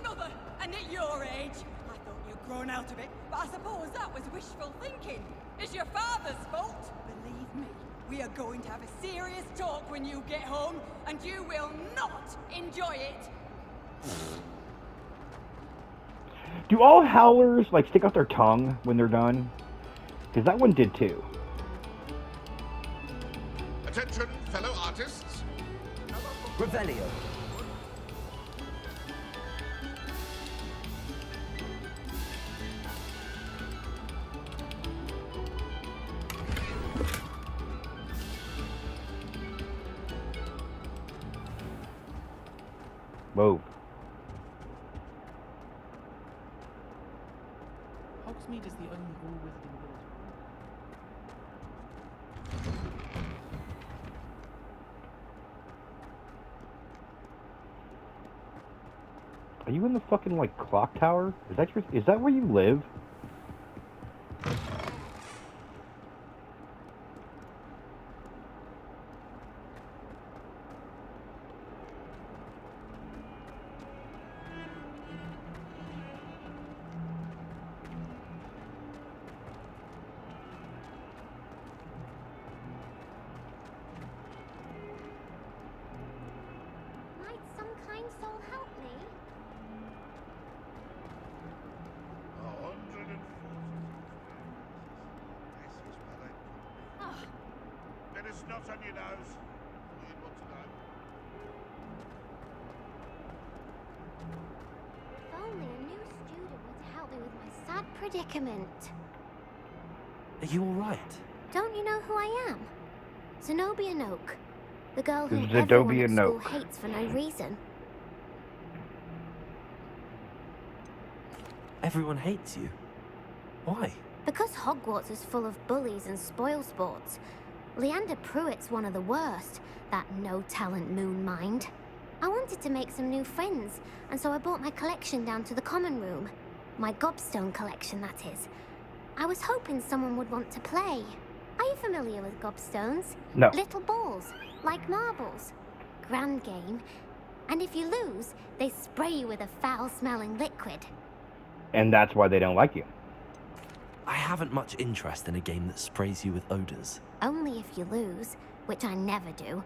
Another! And at your age? I thought you'd grown out of it, but I suppose that was wishful thinking. It's your father's fault. Believe me, we are going to have a serious talk when you get home, and you will not enjoy it. Do all howlers, like, stick out their tongue when they're done? Because that one did too. Attention, fellow artists. Revelio. Whoa. Hogsmeade is the only all-wizarding village. Are you in the fucking, like, clock tower? Is that where you live? Might some kind soul help me? 140. This is where they put me. Bit of snot on your nose. All you'd want to know. If only a new student would help me with my sad predicament. Are you alright? Don't you know who I am? Zenobia Noak. The girl whom Zenobia everyone at school Noak. hates for no reason. Everyone hates you. Why? Because Hogwarts is full of bullies and spoilsports. Leander Pruitt's one of the worst, that no-talent moon mind. I wanted to make some new friends, and so I brought my collection down to the common room. My gobstone collection, that is. I was hoping someone would want to play. Are you familiar with gobstones? No. Little balls, like marbles. Grand game. And if you lose, they spray you with a foul-smelling liquid. And that's why they don't like you. I haven't much interest in a game that sprays you with odors. Only if you lose, which I never do.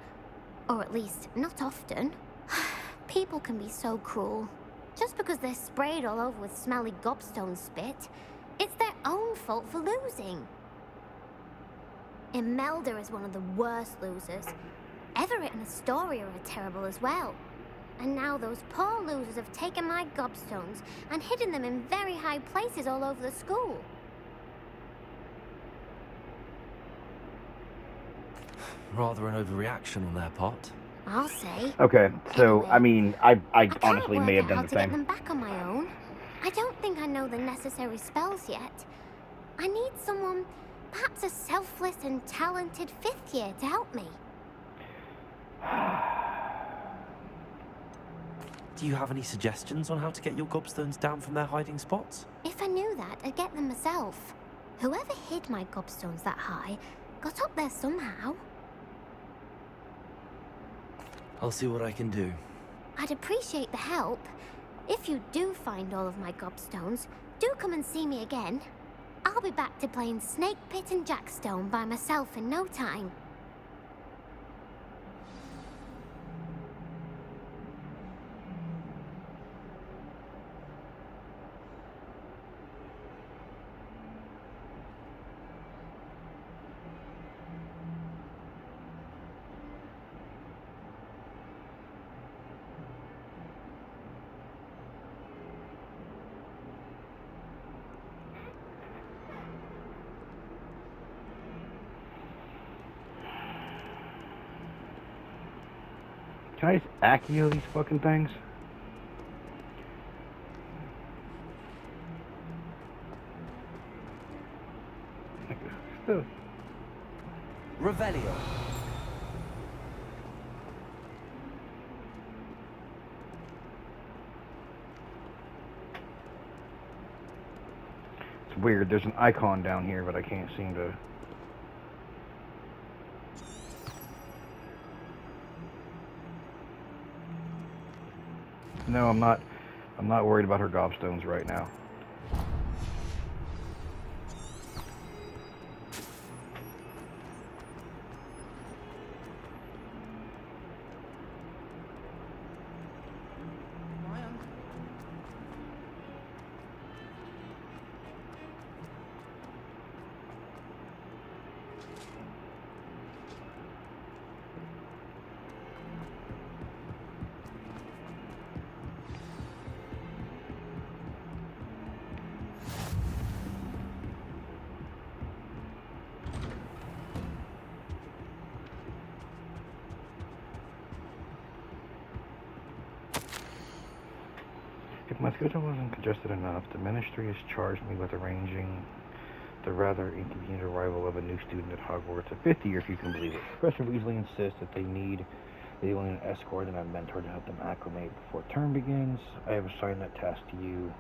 Or at least, not often. People can be so cruel. Just because they're sprayed all over with smelly gobstone spit, it's their own fault for losing. Imelda is one of the worst losers. Everett and Astoria are terrible as well. And now those poor losers have taken my gobstones and hidden them in very high places all over the school. Rather an overreaction on their part. I'll say. Okay, so, Anyway, I mean, I honestly can't may have work done out the how to get same. them back on my own. I don't think I know the necessary spells yet. I need someone, perhaps a selfless and talented 5th year to help me. Do you have any suggestions on how to get your gobstones down from their hiding spots? If I knew that, I'd get them myself. Whoever hid my gobstones that high got up there somehow. I'll see what I can do. I'd appreciate the help. If you do find all of my gobstones, do come and see me again. I'll be back to playing Snake Pit and Jackstone by myself in no time. Can I just Accio these fucking things? Revelio. It's weird, there's an icon down here, but I can't seem to... No, I'm not worried about her gobstones right now. If my schedule wasn't congested enough, the ministry has charged me with arranging the rather inconvenient arrival of a new student at Hogwarts, a 5th year if you can believe it. Professor Weasley insists that they need an escort and a mentor to help them acclimate before term begins. I have assigned that task to you.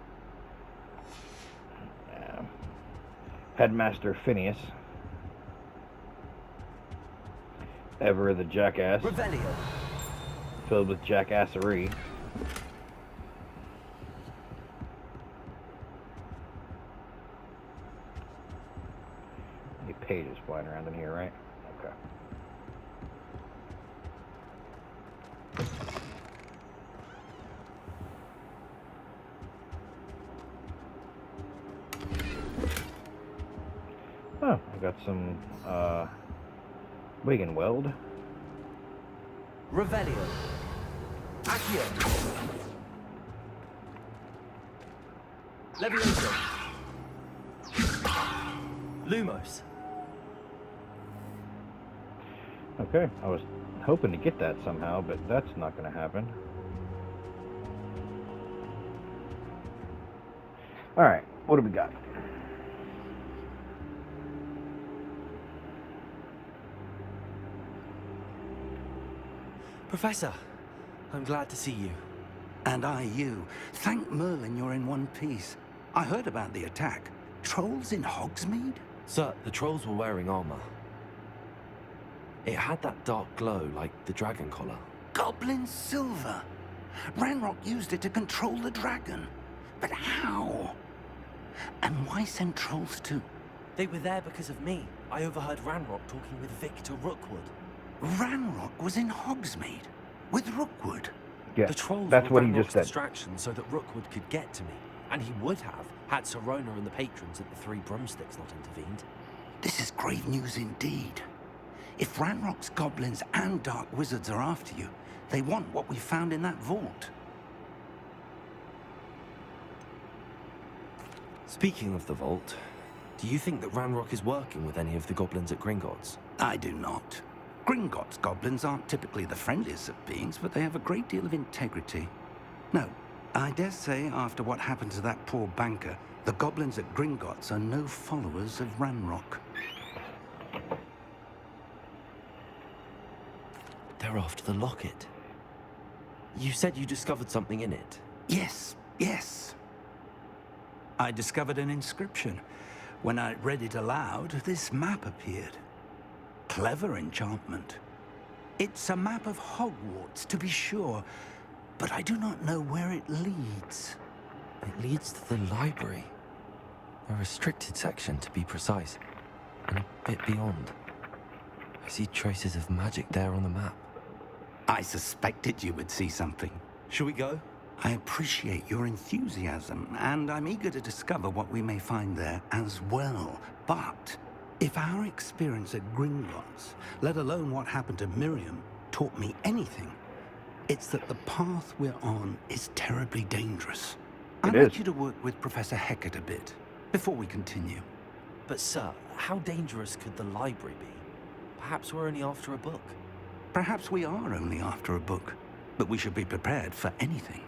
Headmaster Phineas. Ever the jackass. Revelio. Filled with jackassery. Any pages flying around in here, right? Okay. Oh, I got some, wig and weld. Revelio. Accio. Levioso. Lumos. Okay, I was hoping to get that somehow, but that's not going to happen. Alright, what do we got? Professor, I'm glad to see you. And I you. Thank Merlin you're in one piece. I heard about the attack. Trolls in Hogsmeade? Sir, the trolls were wearing armor. It had that dark glow like the dragon collar. Goblin silver. Ranrock used it to control the dragon. But how? And why send trolls too? They were there because of me. I overheard Ranrock talking with Victor Rookwood. Ranrock was in Hogsmeade with Rookwood. Yeah, The trolls that's were what he Ranrock's just said. distraction so that Rookwood could get to me. And he would have, had Serona and the patrons at the Three Broomsticks not intervened. This is grave news indeed. If Ranrock's goblins and dark wizards are after you, they want what we found in that vault. Speaking of the vault, do you think that Ranrock is working with any of the goblins at Gringotts? I do not. Gringotts goblins aren't typically the friendliest of beings, but they have a great deal of integrity. No, I dare say after what happened to that poor banker, the goblins at Gringotts are no followers of Ranrock. They're after the locket. You said you discovered something in it. Yes, yes. I discovered an inscription. When I read it aloud, this map appeared. Clever enchantment. It's a map of Hogwarts, to be sure, but I do not know where it leads. It leads to the library. A restricted section, to be precise, and a bit beyond. I see traces of magic there on the map. I suspected you would see something. Shall we go? I appreciate your enthusiasm, and I'm eager to discover what we may find there as well. But if our experience at Gringotts, let alone what happened to Miriam, taught me anything, it's that the path we're on is terribly dangerous. I'd like you to work with Professor Hecat a bit before we continue. But sir, how dangerous could the library be? Perhaps we're only after a book. Perhaps we are only after a book, but we should be prepared for anything.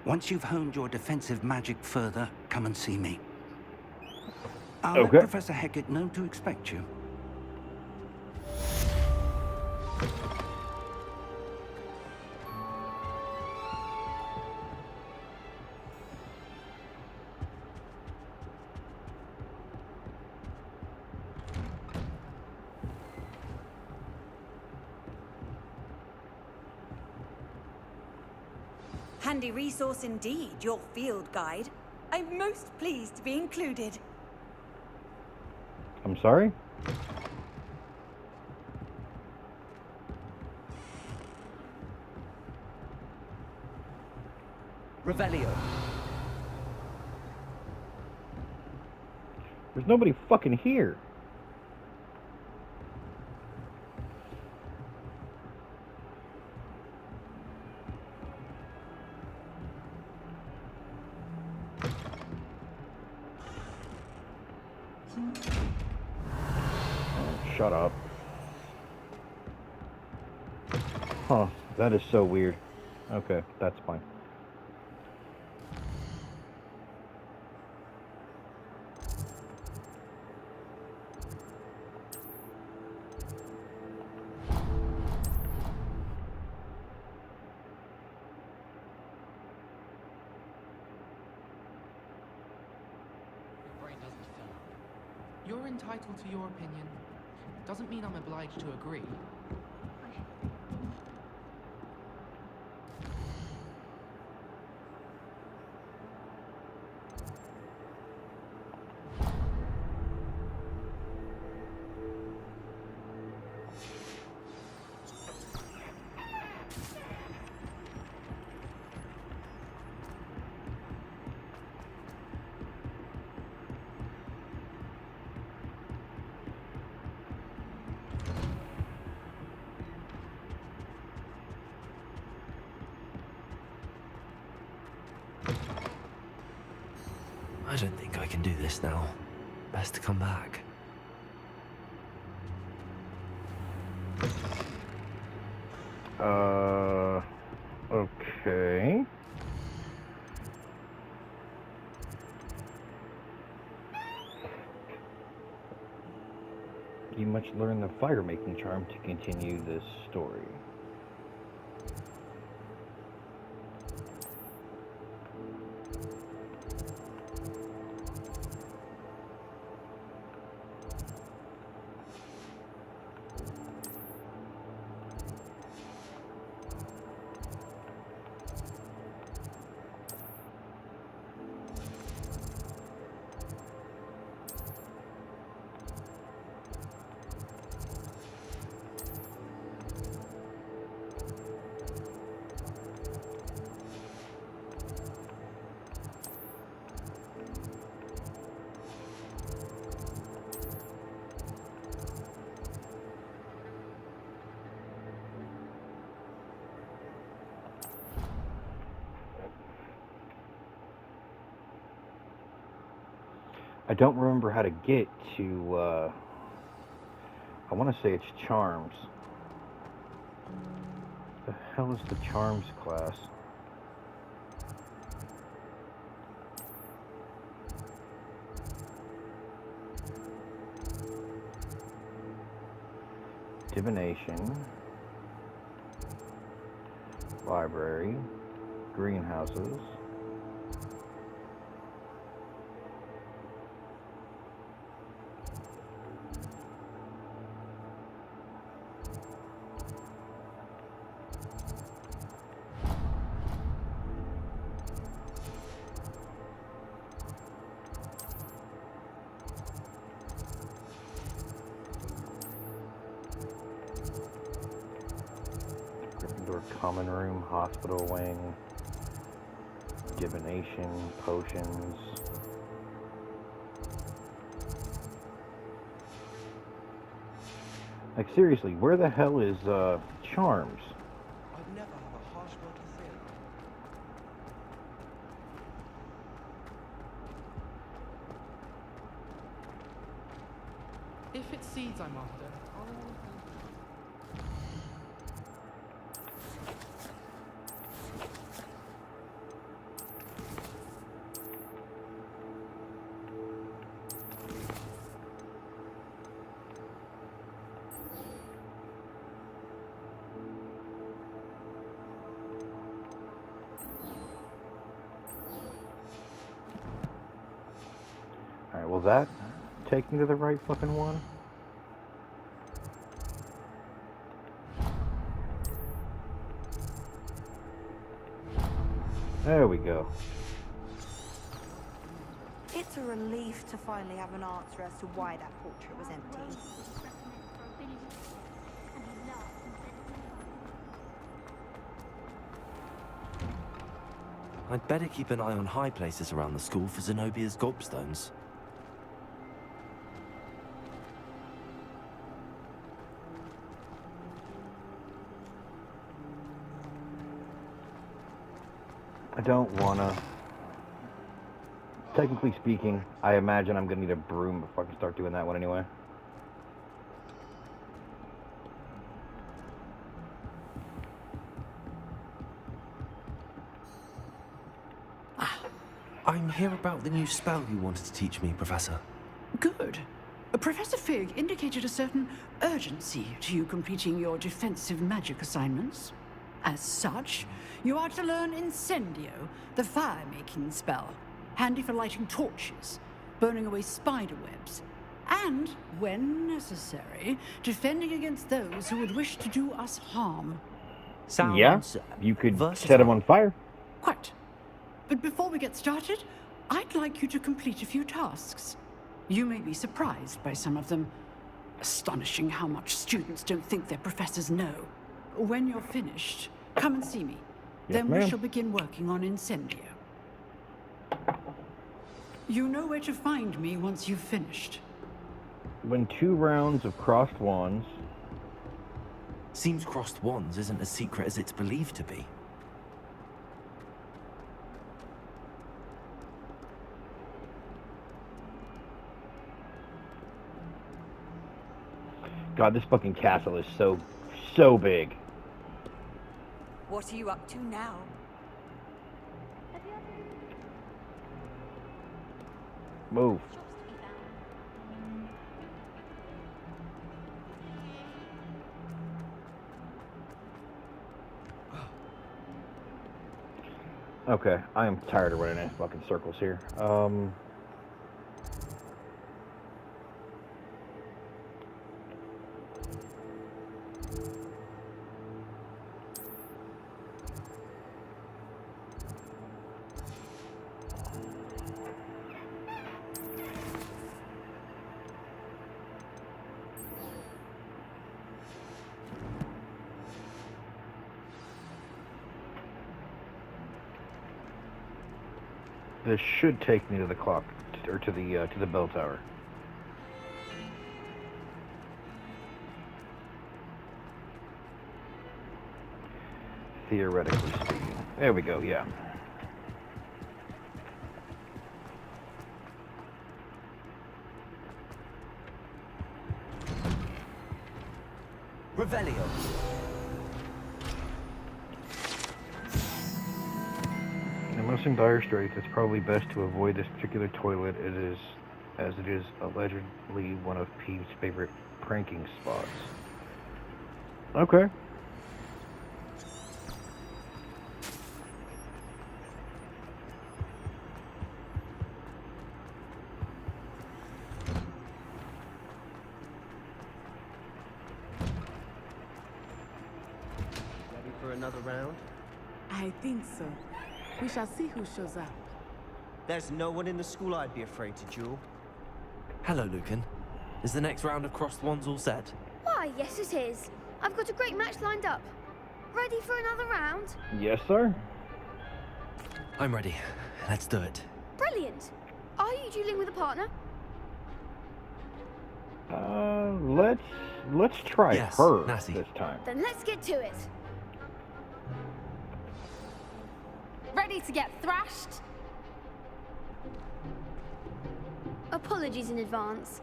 Once you've honed your defensive magic further, come and see me. I'll let Professor Hecat know to expect you. Handy resource indeed, your field guide. I'm most pleased to be included. I'm sorry? Revelio. There's nobody fucking here. Shut up. Huh, that is so weird. Okay, that's fine. Your brain doesn't fill up. You're entitled to your opinion. Doesn't mean I'm obliged to agree. I don't think I can do this now. Best to come back. Okay. You must learn the fire-making charm to continue this story. I don't remember how to get to, I want to say it's Charms. The hell is the Charms class? Divination, library, greenhouses. Common room, hospital wing, divination, potions. Like seriously, where the hell is Charms? I'd never have a harsh word to say. If it's seeds I'm after, I'll... Alright, will that take me to the right fucking one? There we go. It's a relief to finally have an answer as to why that portrait was empty. I'd better keep an eye on high places around the school for Zenobia's gobstones. I don't wanna. Technically speaking, I imagine I'm gonna need a broom before I can start doing that one anyway. I'm here about the new spell you wanted to teach me, Professor. Good. Professor Fig indicated a certain urgency to you completing your defensive magic assignments. As such, you are to learn Incendio, the fire-making spell, handy for lighting torches, burning away spider webs, and, when necessary, defending against those who would wish to do us harm. Yeah, you could set them on fire. Quite. But before we get started, I'd like you to complete a few tasks. You may be surprised by some of them. Astonishing how much students don't think their professors know. When you're finished, come and see me. Yes, Then ma'am. we shall begin working on Incendio. You know where to find me once you've finished. When 2 rounds of crossed wands. Seems crossed wands isn't as secret as it's believed to be. God, this fucking castle is so big. What are you up to now? Move. Okay, I am tired of running in fucking circles here. This should take me to the clock, or to the bell tower. Theoretically speaking. There we go, yeah. Revelio. Unless in dire straits, it's probably best to avoid this particular toilet. As it is allegedly one of Peeve's favorite pranking spots. Okay. Ready for another round? I think so. We shall see who shows up. There's no one in the school I'd be afraid to duel. Hello, Lucan. Is the next round of Crossed Wands all set? Why, yes it is. I've got a great match lined up. Ready for another round? Yes, sir. I'm ready. Let's do it. Brilliant. Are you dueling with a partner? Let's try Yes, her Natty. this time. Then let's get to it. Ready to get thrashed? Apologies in advance.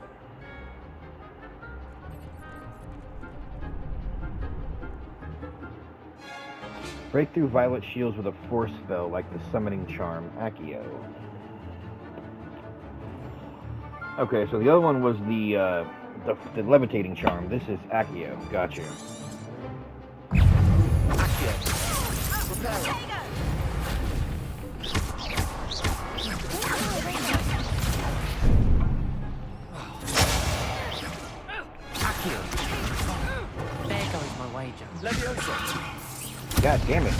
Break through Violet shields with a force spell like the summoning charm Accio. Okay, so the other one was the levitating charm. This is Accio. Gotcha. There goes my wager. Leviosa. God damn it.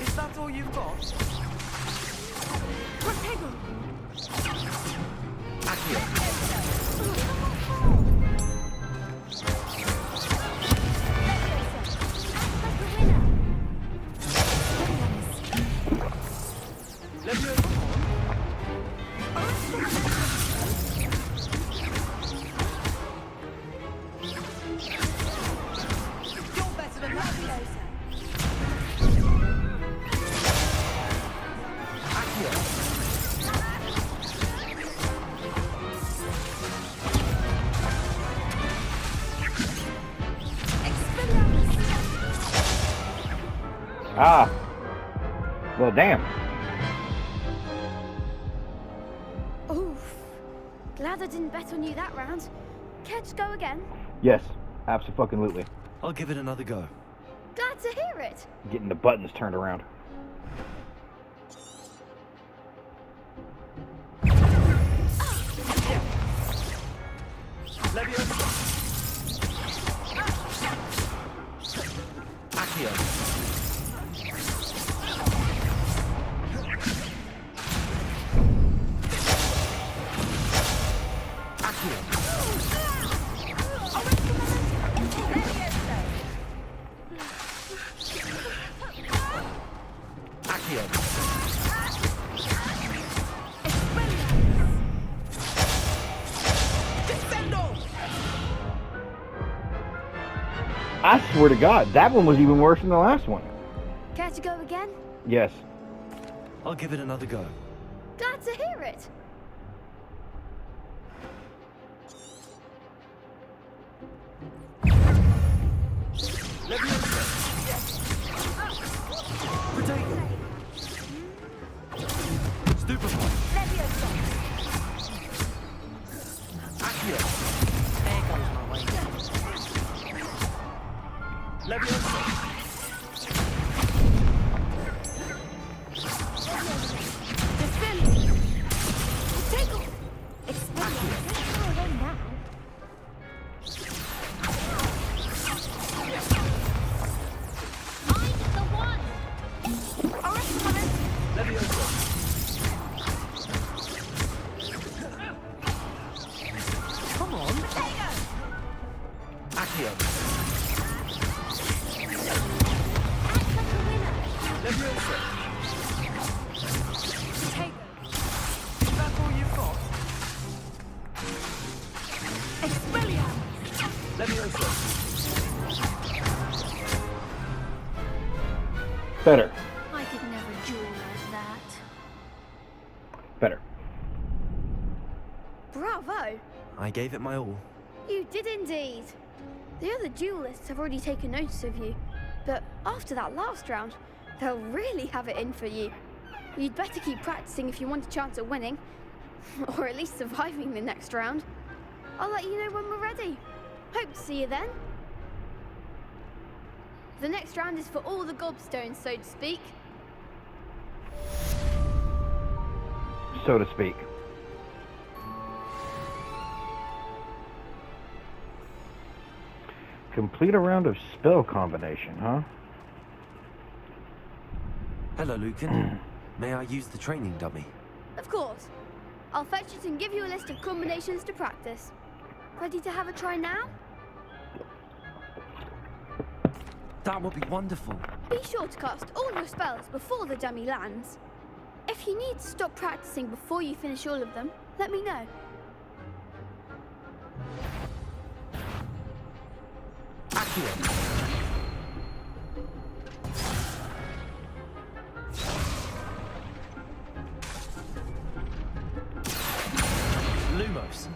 Is that all you've got? You're better than that. Ah. Well, damn. Oof. Glad I didn't bet on you that round. Care to go again? Yes, absolutely. I'll give it another go. Glad to hear it. Getting the buttons turned around. I swear to God, that one was even worse than the last one. Care to go again? Yes. I'll give it another go. Glad to hear it. Better. I could never duel like that. Better. Bravo! I gave it my all. You did indeed. The other duelists have already taken notice of you, but after that last round, they'll really have it in for you. You'd better keep practicing if you want a chance at winning, or at least surviving the next round. I'll let you know when we're ready. Hope to see you then. The next round is for all the gobstones, so to speak. So to speak. Complete a round of spell combination, huh? Hello, Lucan. May I use the training dummy? Of course. I'll fetch it and give you a list of combinations to practice. Ready to have a try now? That would be wonderful. Be sure to cast all your spells before the dummy lands. If you need to stop practicing before you finish all of them, let me know. Lumos.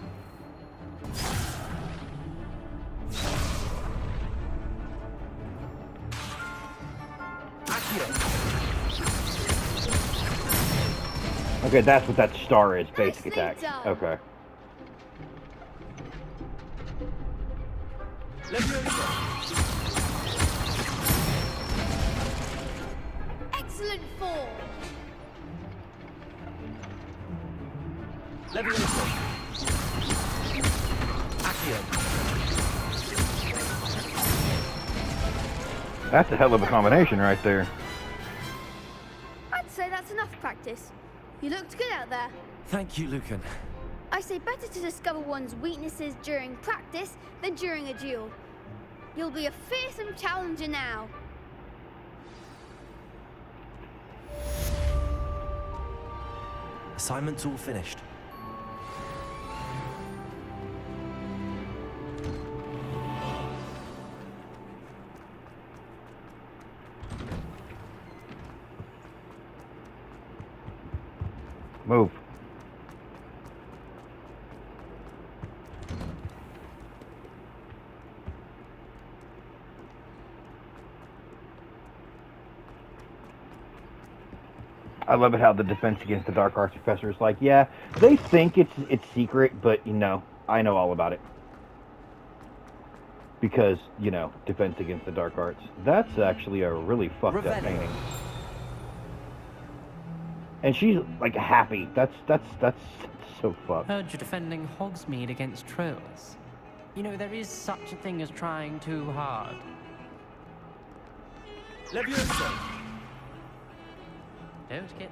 Okay, that's what that star is, basic attack. Okay. Excellent form. That's a hell of a combination right there. I'd say that's enough practice. You looked good out there. Thank you, Lucan. I say better to discover one's weaknesses during practice than during a duel. You'll be a fearsome challenger now. Assignment's all finished. Move. I love it how the defense against the dark arts professor is like, yeah, they think it's secret, but you know, I know all about it. Because, you know, defense against the dark arts. That's actually a really fucked up painting. And she's like happy. That's so fucked. Heard you're defending Hogsmeade against trolls. You know, there is such a thing as trying too hard. Leviosa! Don't get...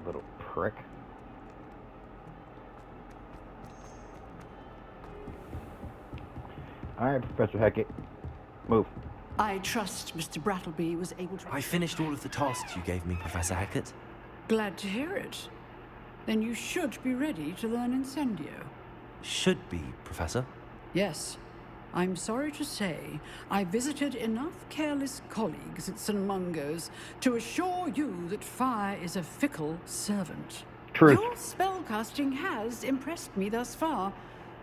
Little prick. Alright, Professor Hackett. Move. I trust Mr. Brattleby was able to... I finished all of the tasks you gave me, Professor Hackett. Glad to hear it. Then you should be ready to learn Incendio. Should be, Professor. Yes. I'm sorry to say, I visited enough careless colleagues at St. Mungo's to assure you that fire is a fickle servant. Truth. Your spellcasting has impressed me thus far,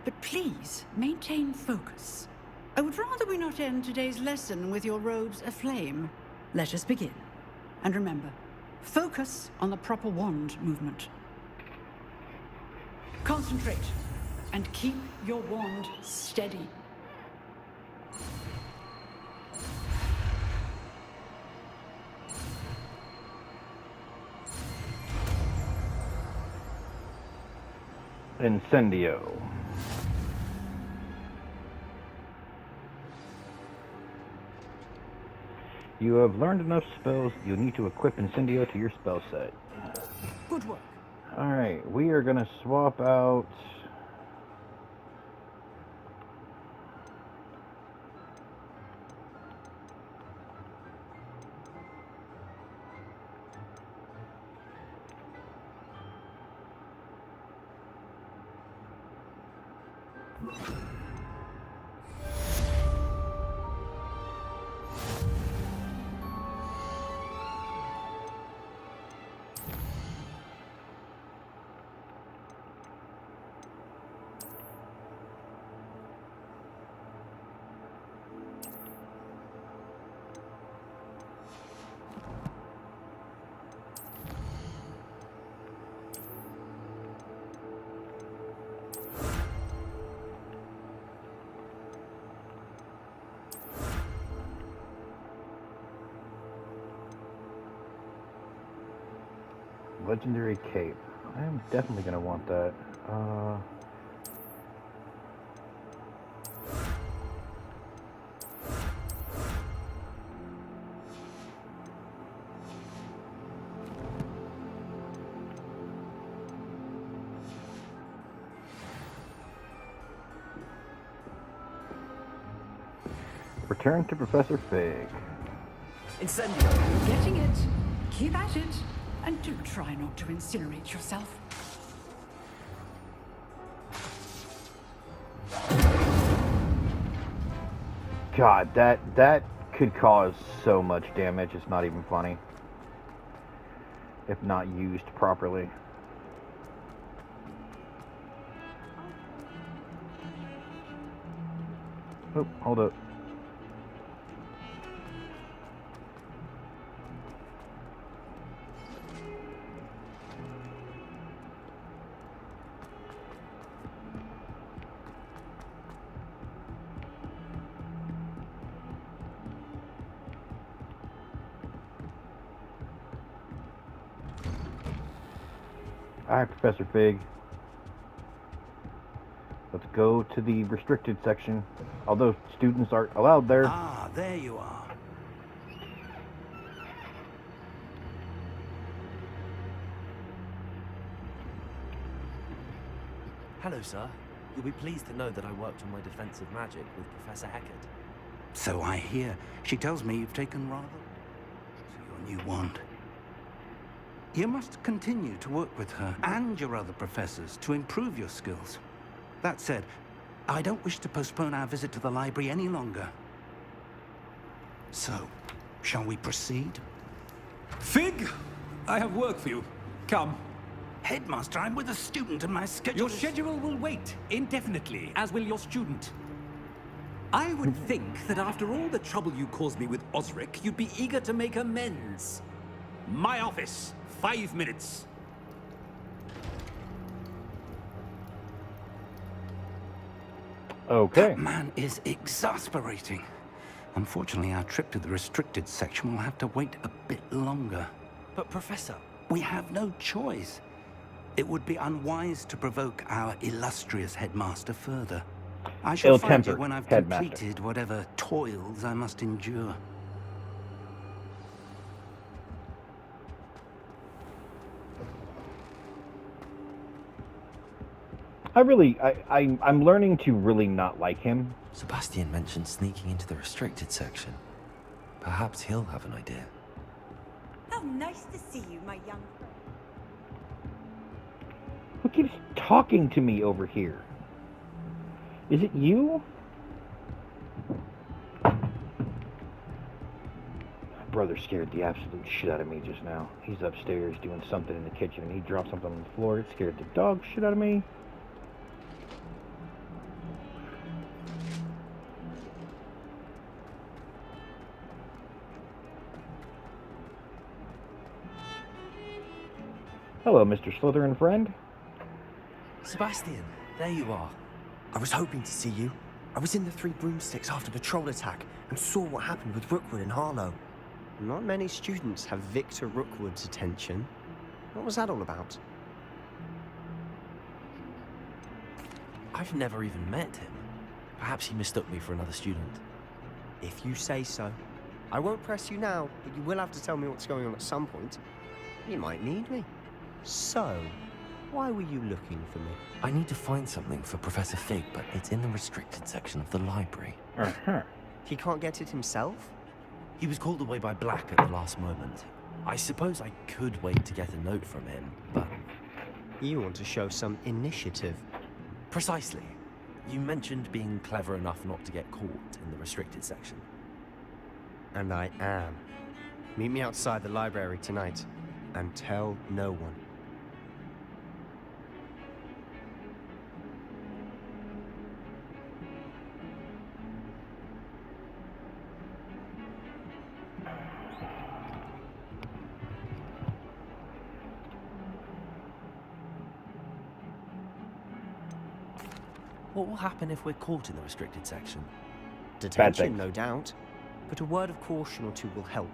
but please maintain focus. I would rather we not end today's lesson with your robes aflame. Let us begin. And remember, focus on the proper wand movement. Concentrate, and keep your wand steady. Incendio. You have learned enough spells. You'll need to equip Incendio to your spell set. Good work. Alright, we are going to swap out... Legendary cape. I am definitely going to want that. Return to Professor Fig. Incendio. You're getting it. Keep at it. And do try not to incinerate yourself. God, that could cause so much damage. It's not even funny. If not used properly. Oh, hold up. Alright, Professor Fig. Let's go to the restricted section. Although students aren't allowed there. Ah, there you are. Hello, sir. You'll be pleased to know that I worked on my defensive magic with Professor Heckert. So I hear. She tells me you've taken rather to your new wand. You must continue to work with her and your other professors to improve your skills. That said, I don't wish to postpone our visit to the library any longer. So, shall we proceed? Fig! I have work for you. Come. Headmaster, I'm with a student and my schedule Your schedule will wait indefinitely, as will your student. I would think that after all the trouble you caused me with Osric, you'd be eager to make amends. My office. 5 minutes. Okay. That man is exasperating. Unfortunately, our trip to the restricted section will have to wait a bit longer. But, Professor... We have no choice. It would be unwise to provoke our illustrious headmaster further. I shall find you when I've completed whatever toils I must endure. I'm learning to really not like him. Sebastian mentioned sneaking into the restricted section. Perhaps he'll have an idea. How nice to see you, my young friend. Who keeps talking to me over here? Is it you? My brother scared the absolute shit out of me just now. He's upstairs doing something in the kitchen and he dropped something on the floor. It scared the dog shit out of me. Hello, Mr. Slytherin friend. Sebastian, there you are. I was hoping to see you. I was in the Three Broomsticks after the troll attack and saw what happened with Rookwood and Harlow. Not many students have Victor Rookwood's attention. What was that all about? I've never even met him. Perhaps he mistook me for another student. If you say so. I won't press you now, but you will have to tell me what's going on at some point. You might need me. So, why were you looking for me? I need to find something for Professor Fig, but it's in the restricted section of the library. He can't get it himself? He was called away by Black at the last moment. I suppose I could wait to get a note from him, but... You want to show some initiative. Precisely. You mentioned being clever enough not to get caught in the restricted section. And I am. Meet me outside the library tonight, and tell no one. What will happen if we're caught in the restricted section? Detention, no doubt. But a word of caution or two will help.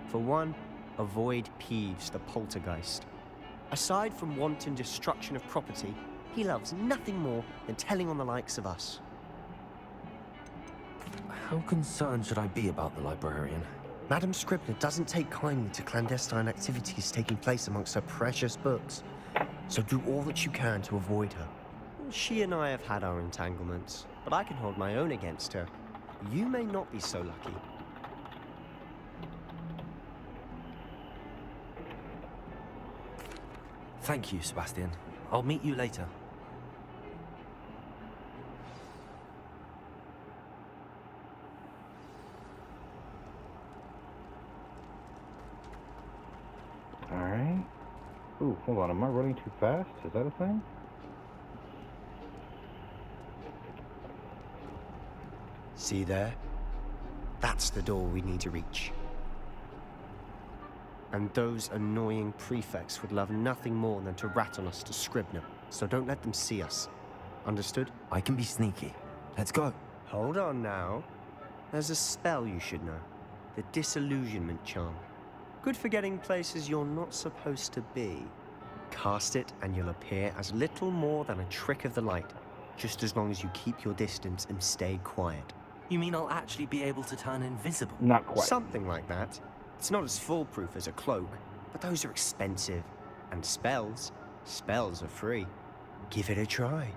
For one, avoid Peeves, the poltergeist. Aside from wanton destruction of property, he loves nothing more than telling on the likes of us. How concerned should I be about the librarian? Madame Scribner doesn't take kindly to clandestine activities taking place amongst her precious books, so do all that you can to avoid her. She and I have had our entanglements, but I can hold my own against her. You may not be so lucky. Thank you, Sebastian. I'll meet you later. Alright. Ooh, hold on. Am I running too fast? Is that a thing? See there? That's the door we need to reach. And those annoying prefects would love nothing more than to rat on us to Scribner, so don't let them see us. Understood? I can be sneaky. Let's go. Hold on now. There's a spell you should know. The Disillusionment Charm. Good for getting places you're not supposed to be. Cast it and you'll appear as little more than a trick of the light, just as long as you keep your distance and stay quiet. You mean I'll actually be able to turn invisible? Not quite. Something like that. It's not as foolproof as a cloak, but those are expensive. And spells are free. Give it a try.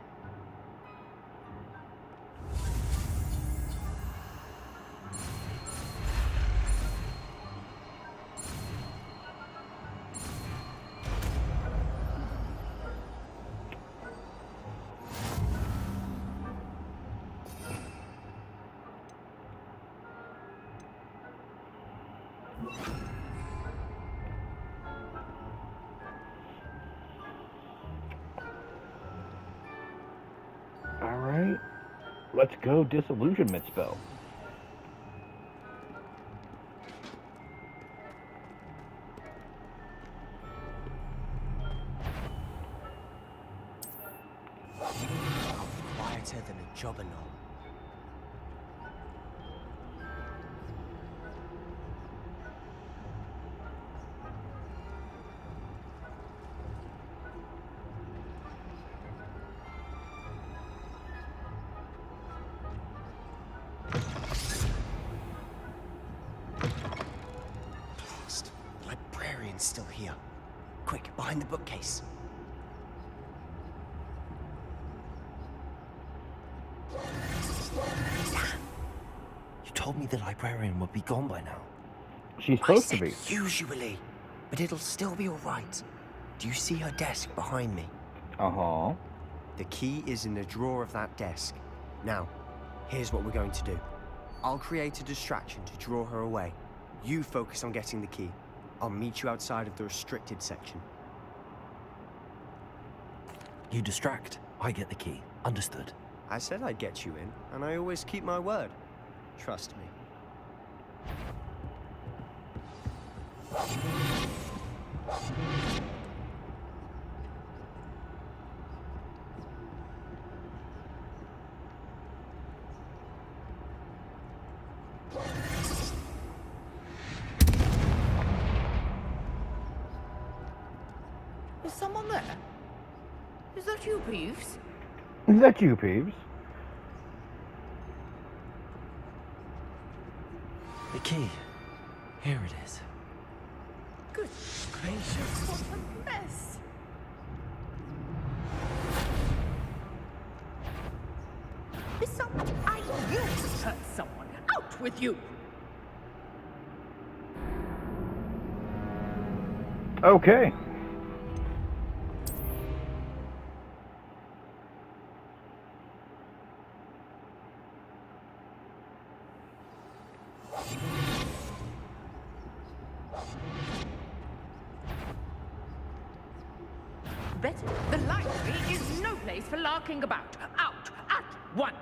Alright. Let's go disillusionment spell. Quieter than a jobberknoll. Blast. The librarian's still here. Quick, behind the bookcase. You told me the librarian would be gone by now. She's supposed to be. Usually, but it'll still be all right. Do you see her desk behind me? Uh-huh. The key is in the drawer of that desk. Now, here's what we're going to do. I'll create a distraction to draw her away. You focus on getting the key. I'll meet you outside of the restricted section. You distract. I get the key. Understood. I said I'd get you in, and I always keep my word. Trust me. Is someone there? Is that you, Peeves? Is that you, Peeves? The key. Here it is. Good gracious, what a mess! Is someone... I will hurt someone. Out with you! Okay. Betty, the library is no place for larking about. Out at once!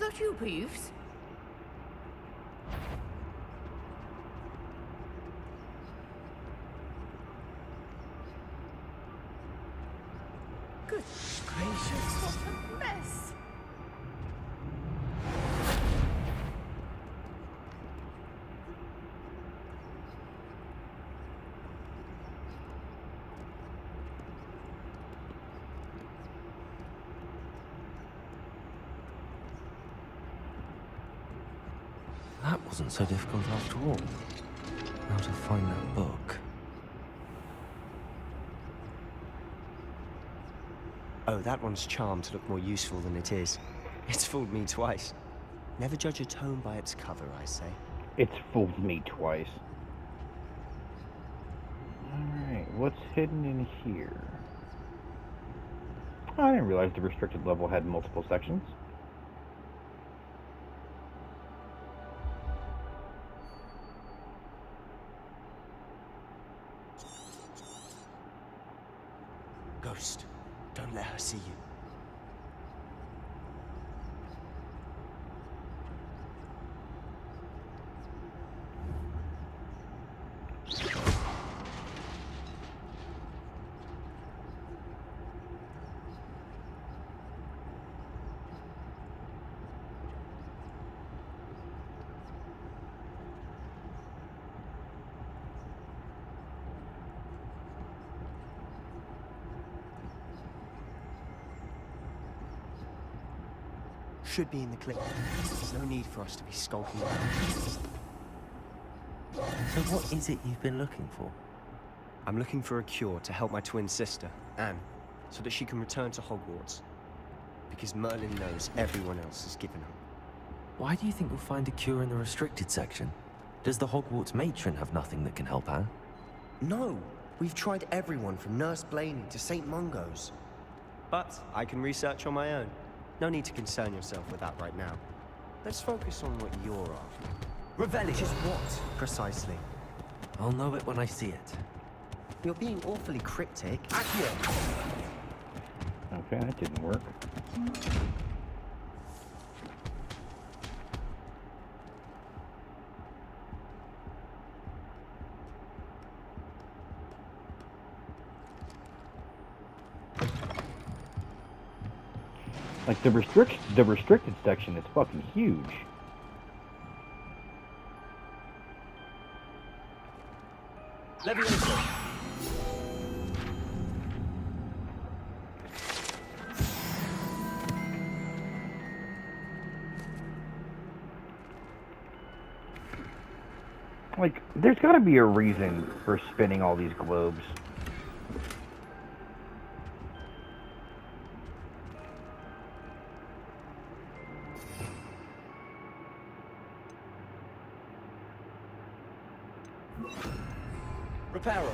that you, Peeves? Good gracious, what a mess! That wasn't so difficult after all. How to find that book. Oh, that one's charmed to look more useful than it is. It's fooled me twice. Never judge a tome by its cover, I say. It's fooled me twice. Alright, what's hidden in here? I didn't realize the restricted level had multiple sections. Ghost, don't let her see you. Should be in the clip. There's no need for us to be skulking around. So what is it you've been looking for? I'm looking for a cure to help my twin sister, Anne, so that she can return to Hogwarts. Because Merlin knows everyone else has given up. Why do you think you'll find a cure in the restricted section? Does the Hogwarts matron have nothing that can help Anne? No! We've tried everyone from Nurse Blaney to St. Mungo's. But I can research on my own. No need to concern yourself with that right now. Let's focus on what you're after. Revelio. Which is what, precisely? I'll know it when I see it. You're being awfully cryptic. Okay, that didn't work. Like, the restricted section is fucking huge. Levioso. Like, there's gotta be a reason for spinning all these globes. Reparo.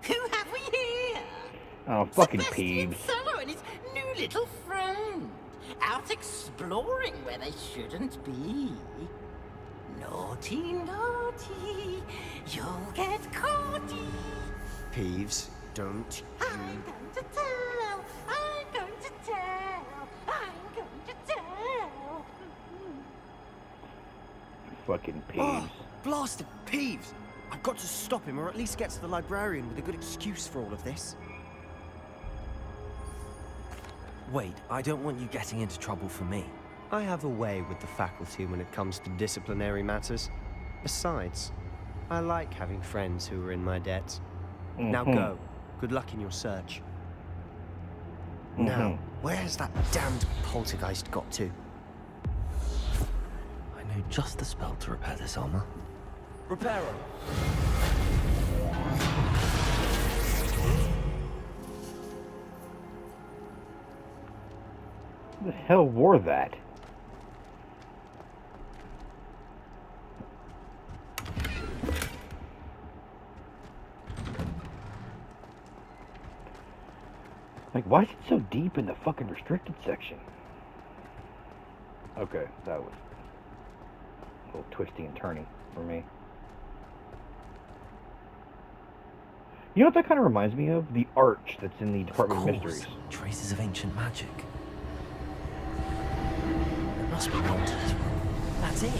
Who have we here? Oh, fucking Sebastian Peeves. Solo and his new little friend. Out exploring where they shouldn't be. Naughty, naughty. You'll get caughty. Peeves, don't I'm going to tell. I'm going to tell. I'm going to tell. Fucking Peeves. Oh, blasted Peeves! I've got to stop him, or at least get to the librarian with a good excuse for all of this. Wait, I don't want you getting into trouble for me. I have a way with the faculty when it comes to disciplinary matters. Besides, I like having friends who are in my debt. Now go. Good luck in your search. Now, where's that damned poltergeist got to? I know just the spell to repair this armor. Reparo. Who the hell wore that? Like, why is it so deep in the fucking restricted section? Okay, that was a little twisty and turny for me. You know what that kind of reminds me of? The arch that's in the Department of Mysteries. Traces of ancient magic. must be Monty's room. That's it.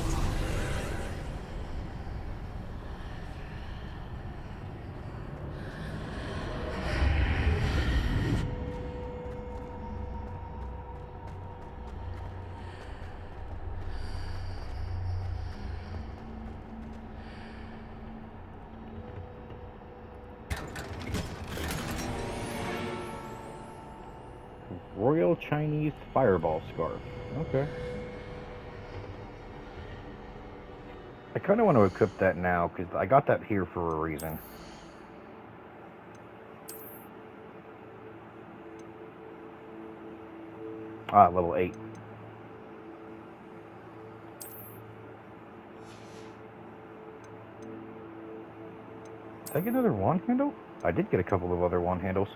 Royal Chinese Fireball Scarf. Okay. I kind of want to equip that now, because I got that here for a reason. Ah, level 8. Did I get another wand handle? I did get a couple of other wand handles.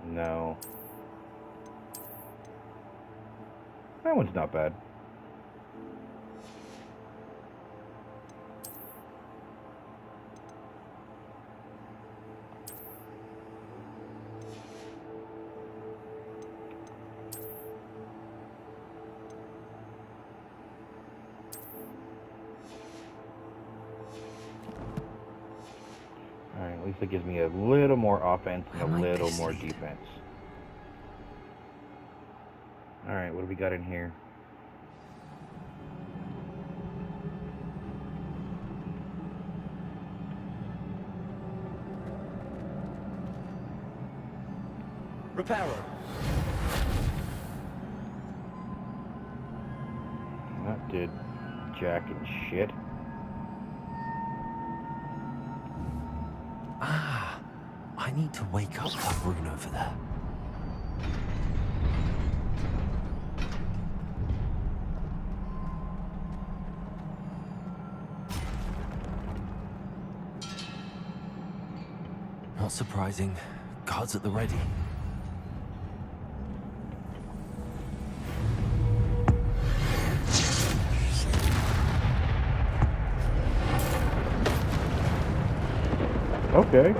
No. That one's not bad. Alright, at least it gives me a little more offense and a little more defense. Alright, what do we got in here? Reparo. That did jack and shit. Ah, I need to wake up that rune over there. Not surprising. Guards at the ready. Okay.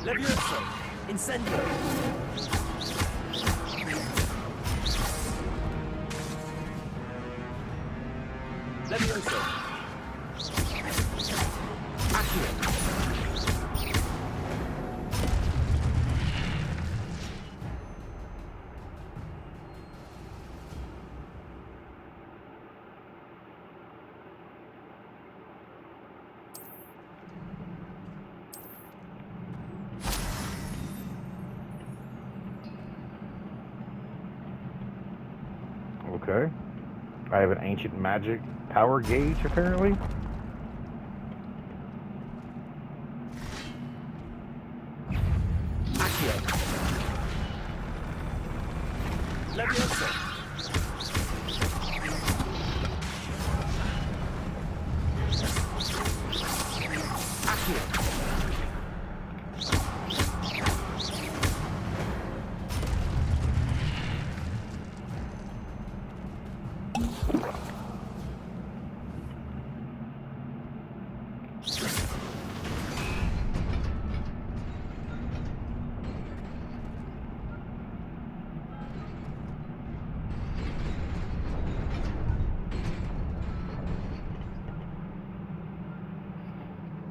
Levioso. Incendio. Levioso. Accio. Okay. I have an ancient magic power gauge, apparently. Accio. Levioso. Accio.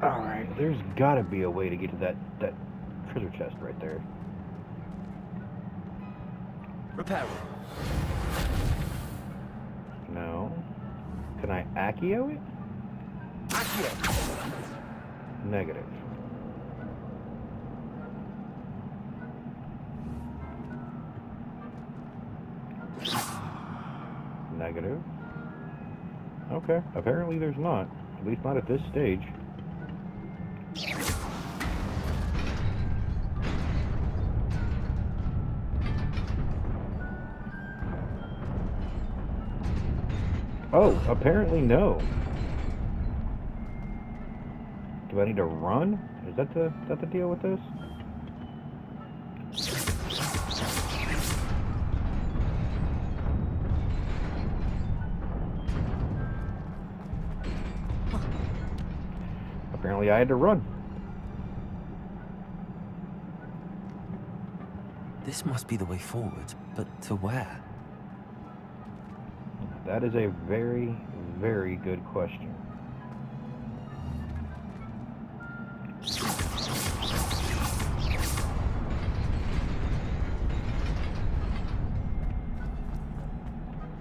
Alright, there's gotta be a way to get to that treasure chest right there. Reparo. No. Can I Accio it? Accio. Negative. Negative. Okay, apparently there's not. At least not at this stage. Oh, apparently no. Do I need to run? Is that the deal with this? Apparently I had to run. This must be the way forward, but to where? That is a very, very good question.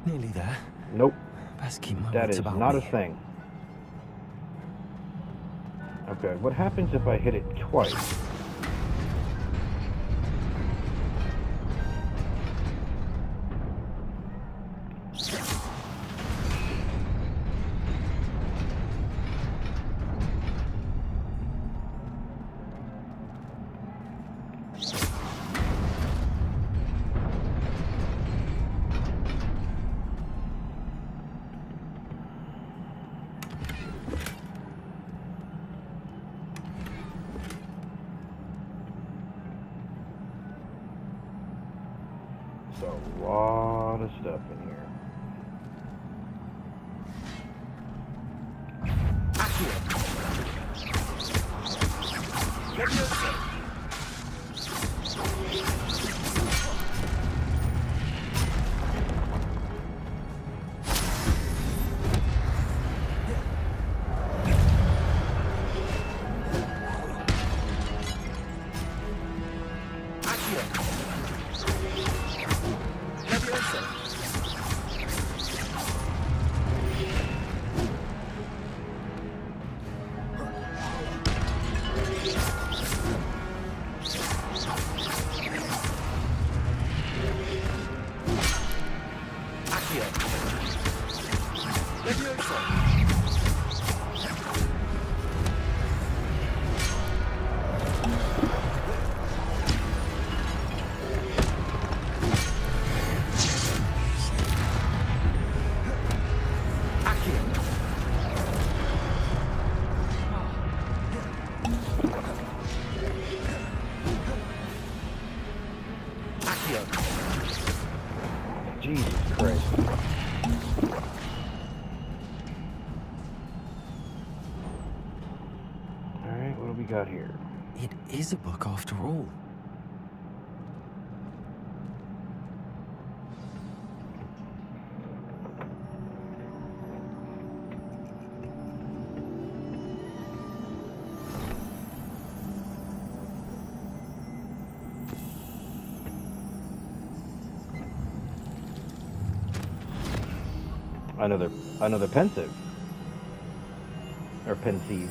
Nearly there. Nope. Best keep my That wits is about not me. a thing. Okay, what happens if I hit it twice? There's a lot of stuff in here. Jesus Christ. Alright, what do we got here? It is a book after all. Another pensive. Or pensive.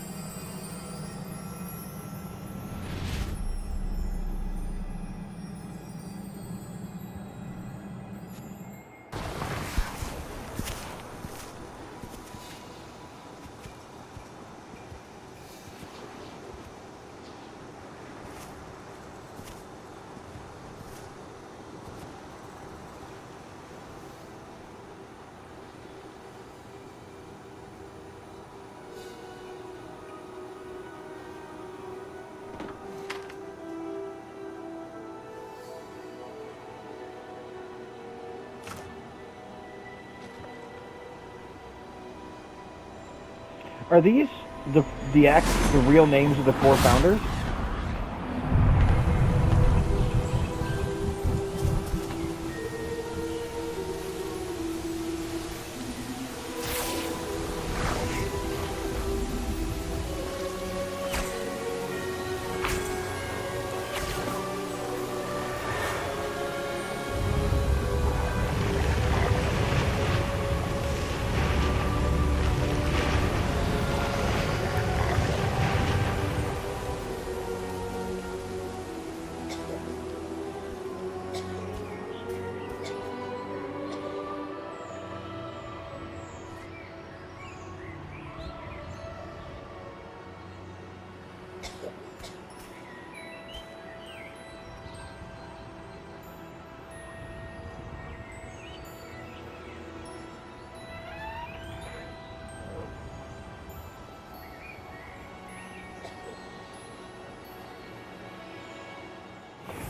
Are these the real names of the 4 founders?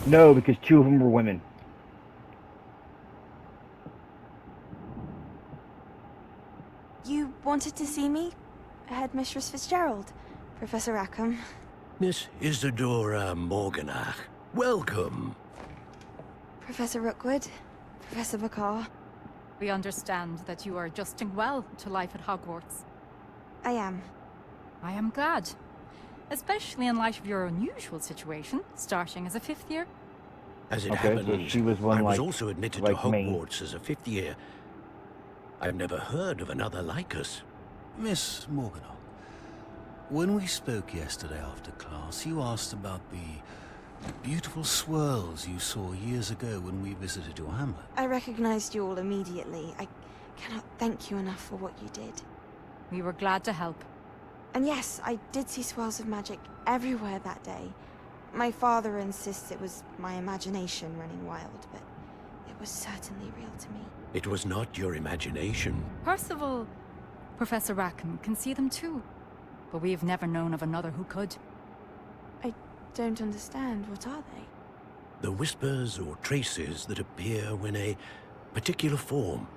No, because two of them were women. You wanted to see me? Headmistress Fitzgerald, Professor Rackham. Miss Isadora Morganach, welcome. Professor Rookwood, Professor Bakar. We understand that you are adjusting well to life at Hogwarts. I am. I am glad. Especially in light of your unusual situation, starting as a 5th year. As it Okay, so happens, she was one I was like- also admitted like to me. Hogwarts as a 5th year. I've never heard of another like us. Miss Morganach, when we spoke yesterday after class, you asked about the beautiful swirls you saw years ago when we visited your hamlet. I recognized you all immediately. I cannot thank you enough for what you did. We were glad to help. And yes, I did see swirls of magic everywhere that day. My father insists it was my imagination running wild, but it was certainly real to me. It was not your imagination. Percival, Professor Rackham can see them too. But we have never known of another who could. I don't understand. What are they? The whispers or traces that appear when a particular form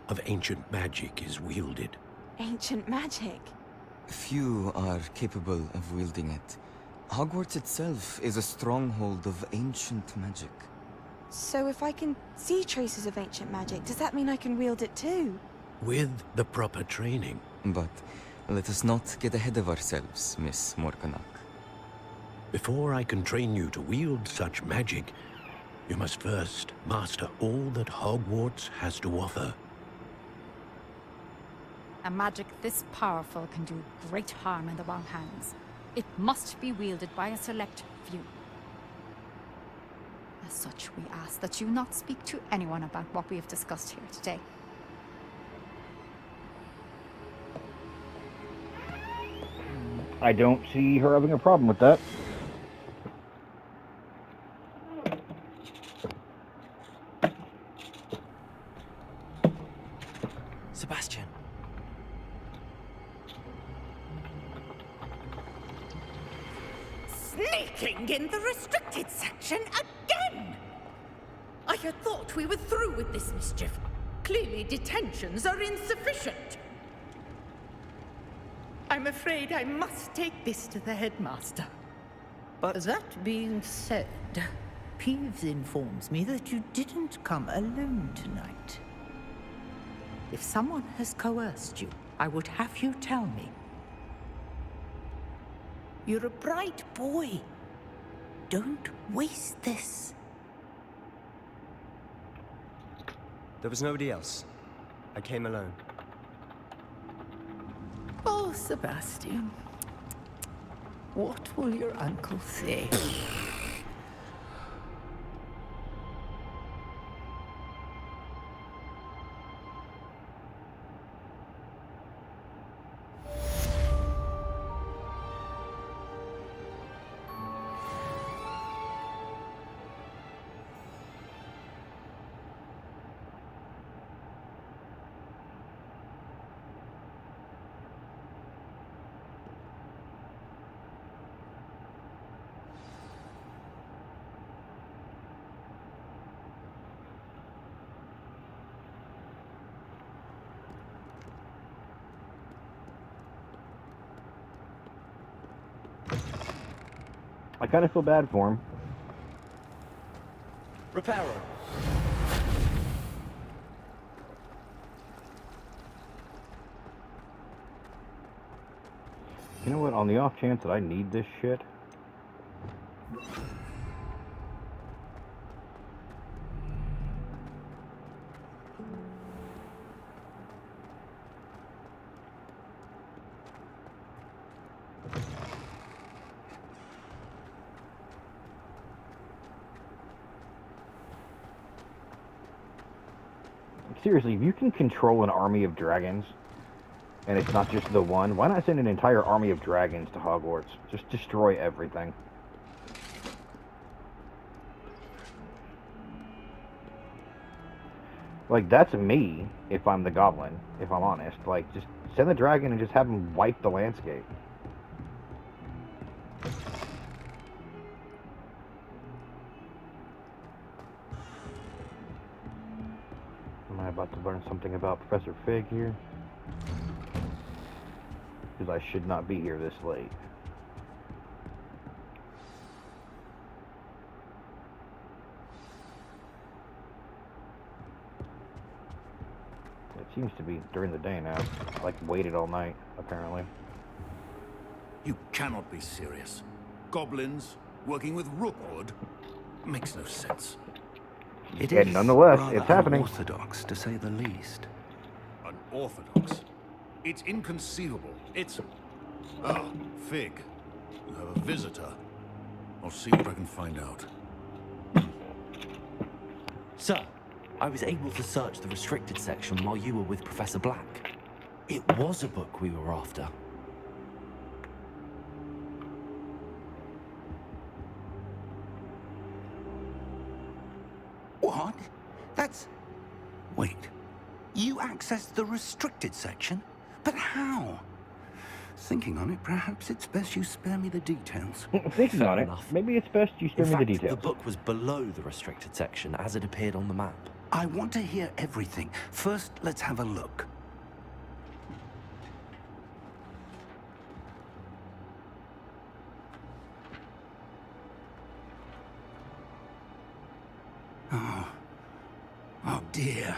of ancient magic is wielded. Ancient magic? Few are capable of wielding it. Hogwarts itself is a stronghold of ancient magic. So if I can see traces of ancient magic, does that mean I can wield it too? With the proper training. But let us not get ahead of ourselves, Miss Morganach. Before I can train you to wield such magic, you must first master all that Hogwarts has to offer. A magic this powerful can do great harm in the wrong hands. It must be wielded by a select few. As such, we ask that you not speak to anyone about what we have discussed here today. I don't see her having a problem with that. Sebastian. Sneaking in the restricted section again! I had thought we were through with this mischief. Clearly detentions are insufficient. I'm afraid I must take this to the headmaster. But that being said, Peeves informs me that you didn't come alone tonight. If someone has coerced you, I would have you tell me. You're a bright boy. Don't waste this. There was nobody else. I came alone. Oh, Sebastian. What will your uncle say? I kind of feel bad for him. Reparo. You know what? On the off chance that I need this shit. Seriously, if you can control an army of dragons, and it's not just the one, why not send an entire army of dragons to Hogwarts? Just destroy everything. Like, that's me, if I'm the goblin, if I'm honest. Like, just send the dragon and just have him wipe the landscape. about to learn something about Professor Fig here? Because I should not be here this late. It seems to be during the day now. Like, waited all night, apparently. You cannot be serious. Goblins working with Rookwood makes no sense. It And is nonetheless, rather it's happening. unorthodox, to say the least. Unorthodox? It's inconceivable. It's... Ah, Fig. You have a visitor. I'll see what I can find out. Sir, I was able to search the restricted section while you were with Professor Black. It was a book we were after. What? That's... Wait. You accessed the restricted section? But how? Thinking on it, perhaps it's best you spare me the details. Thinking Fair on it, enough. maybe it's best you spare In me the fact, details. the book was below the restricted section as it appeared on the map. I want to hear everything. First, let's have a look. Oh dear.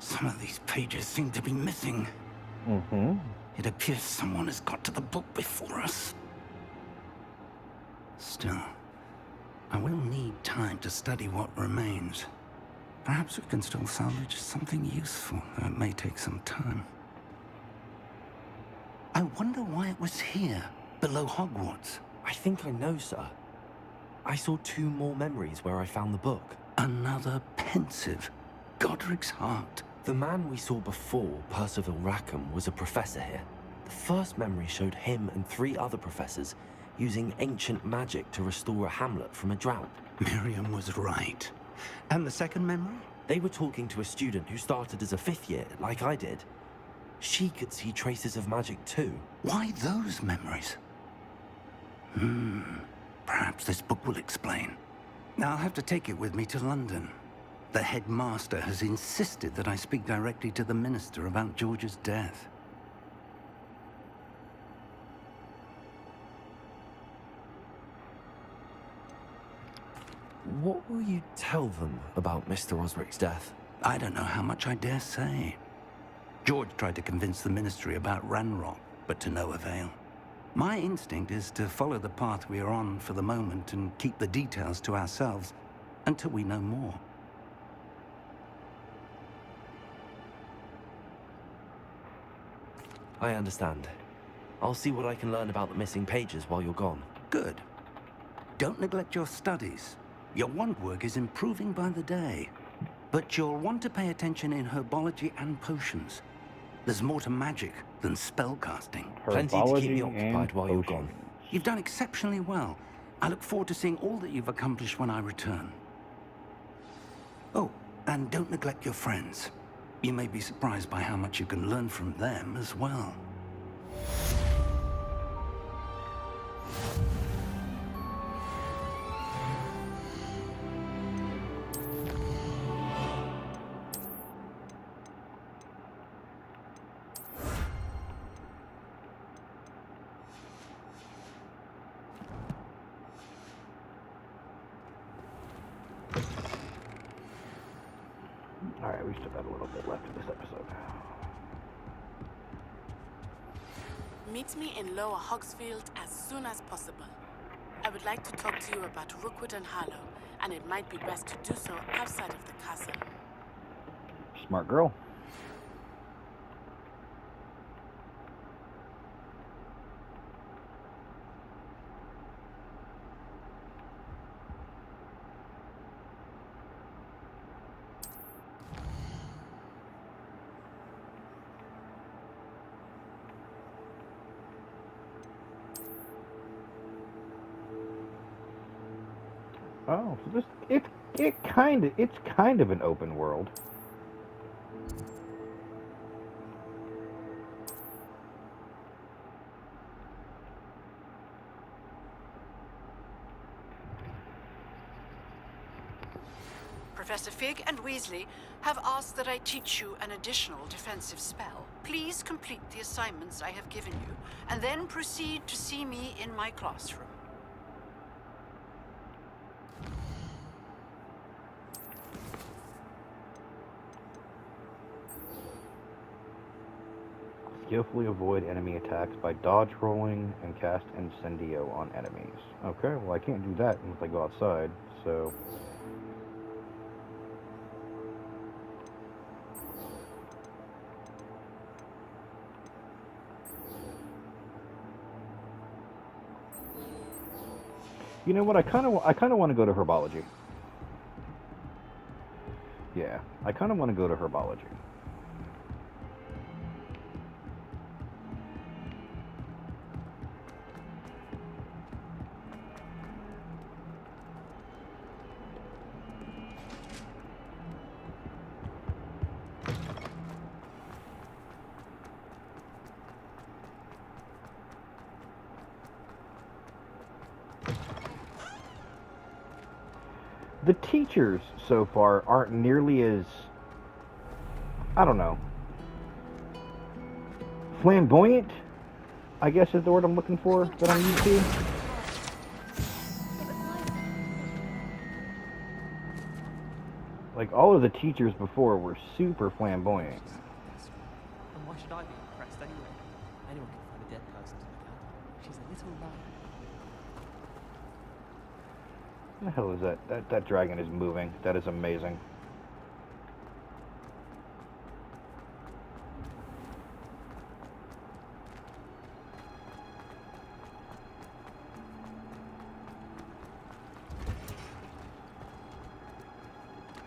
Some of these pages seem to be missing. Mm-hmm. It appears someone has got to the book before us. Still, I will need time to study what remains. Perhaps we can still salvage something useful, though it may take some time. I wonder why it was here, below Hogwarts. I think I know, sir. I saw 2 more memories where I found the book. Another pensive. Godric's heart. The man we saw before, Percival Rackham, was a professor here. The first memory showed him and 3 other professors using ancient magic to restore a hamlet from a drought. Miriam was right. And the second memory? They were talking to a student who started as a 5th year, like I did. She could see traces of magic too. Why those memories? Perhaps this book will explain. Now I'll have to take it with me to London. The headmaster has insisted that I speak directly to the minister about George's death. What will you tell them about Mr. Osric's death? I don't know how much I dare say. George tried to convince the ministry about Ranrock, but to no avail. My instinct is to follow the path we are on for the moment and keep the details to ourselves until we know more. I understand. I'll see what I can learn about the missing pages while you're gone. Good. Don't neglect your studies. Your wand work is improving by the day. But you'll want to pay attention in herbology and potions. There's more to magic than spellcasting. Plenty to keep me occupied while you're gone. You've done exceptionally well. I look forward to seeing all that you've accomplished when I return. Oh, and don't neglect your friends. You may be surprised by how much you can learn from them as well. Alright, we still got a little bit left of this episode. Meet me in Lower Hogsfield as soon as possible. I would like to talk to you about Rookwood and Harlow, and it might be best to do so outside of the castle. Smart girl. Oh, so this it's kind of an open world. Professor Fig and Weasley have asked that I teach you an additional defensive spell. Please complete the assignments I have given you, and then proceed to see me in my classroom. Skillfully avoid enemy attacks by dodge rolling and cast Incendio on enemies. Okay, well I can't do that unless I go outside, so... You know what? I kind of want to go to herbology. Yeah, I kind of want to go to herbology. The teachers so far aren't nearly as, I don't know, flamboyant, I guess is the word I'm looking for, that I'm used to. Like, all of the teachers before were super flamboyant. And why should I be impressed anyway? Anyone can find a dead person to look at. She's a little lie. What the hell is that? That dragon is moving. That is amazing.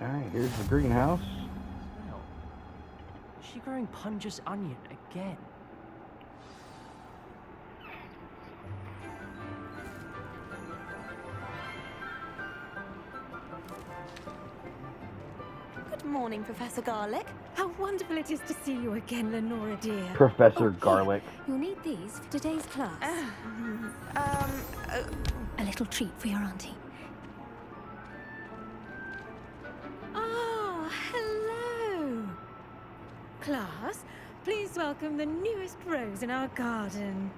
Alright, here's the greenhouse. Well, is she growing Punja's onion again? Good morning, Professor Garlick. How wonderful it is to see you again, Lenora dear. Professor Garlick. You'll need these for today's class. A little treat for your auntie. Ah, hello. Class, please welcome the newest rose in our garden.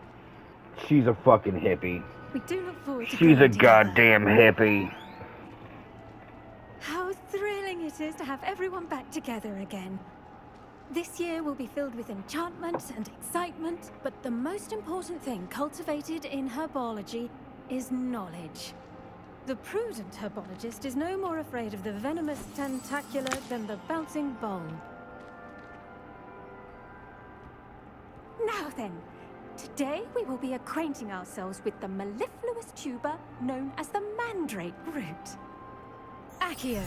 She's a fucking hippie. We do look forward to She's a growing together. goddamn hippie. How thrilling it is to have everyone back together again. This year will be filled with enchantment and excitement, but the most important thing cultivated in herbology is knowledge. The prudent herbologist is no more afraid of the venomous tentacular than the bouncing bulb. Now then, today we will be acquainting ourselves with the mellifluous tuber known as the mandrake root. Accio.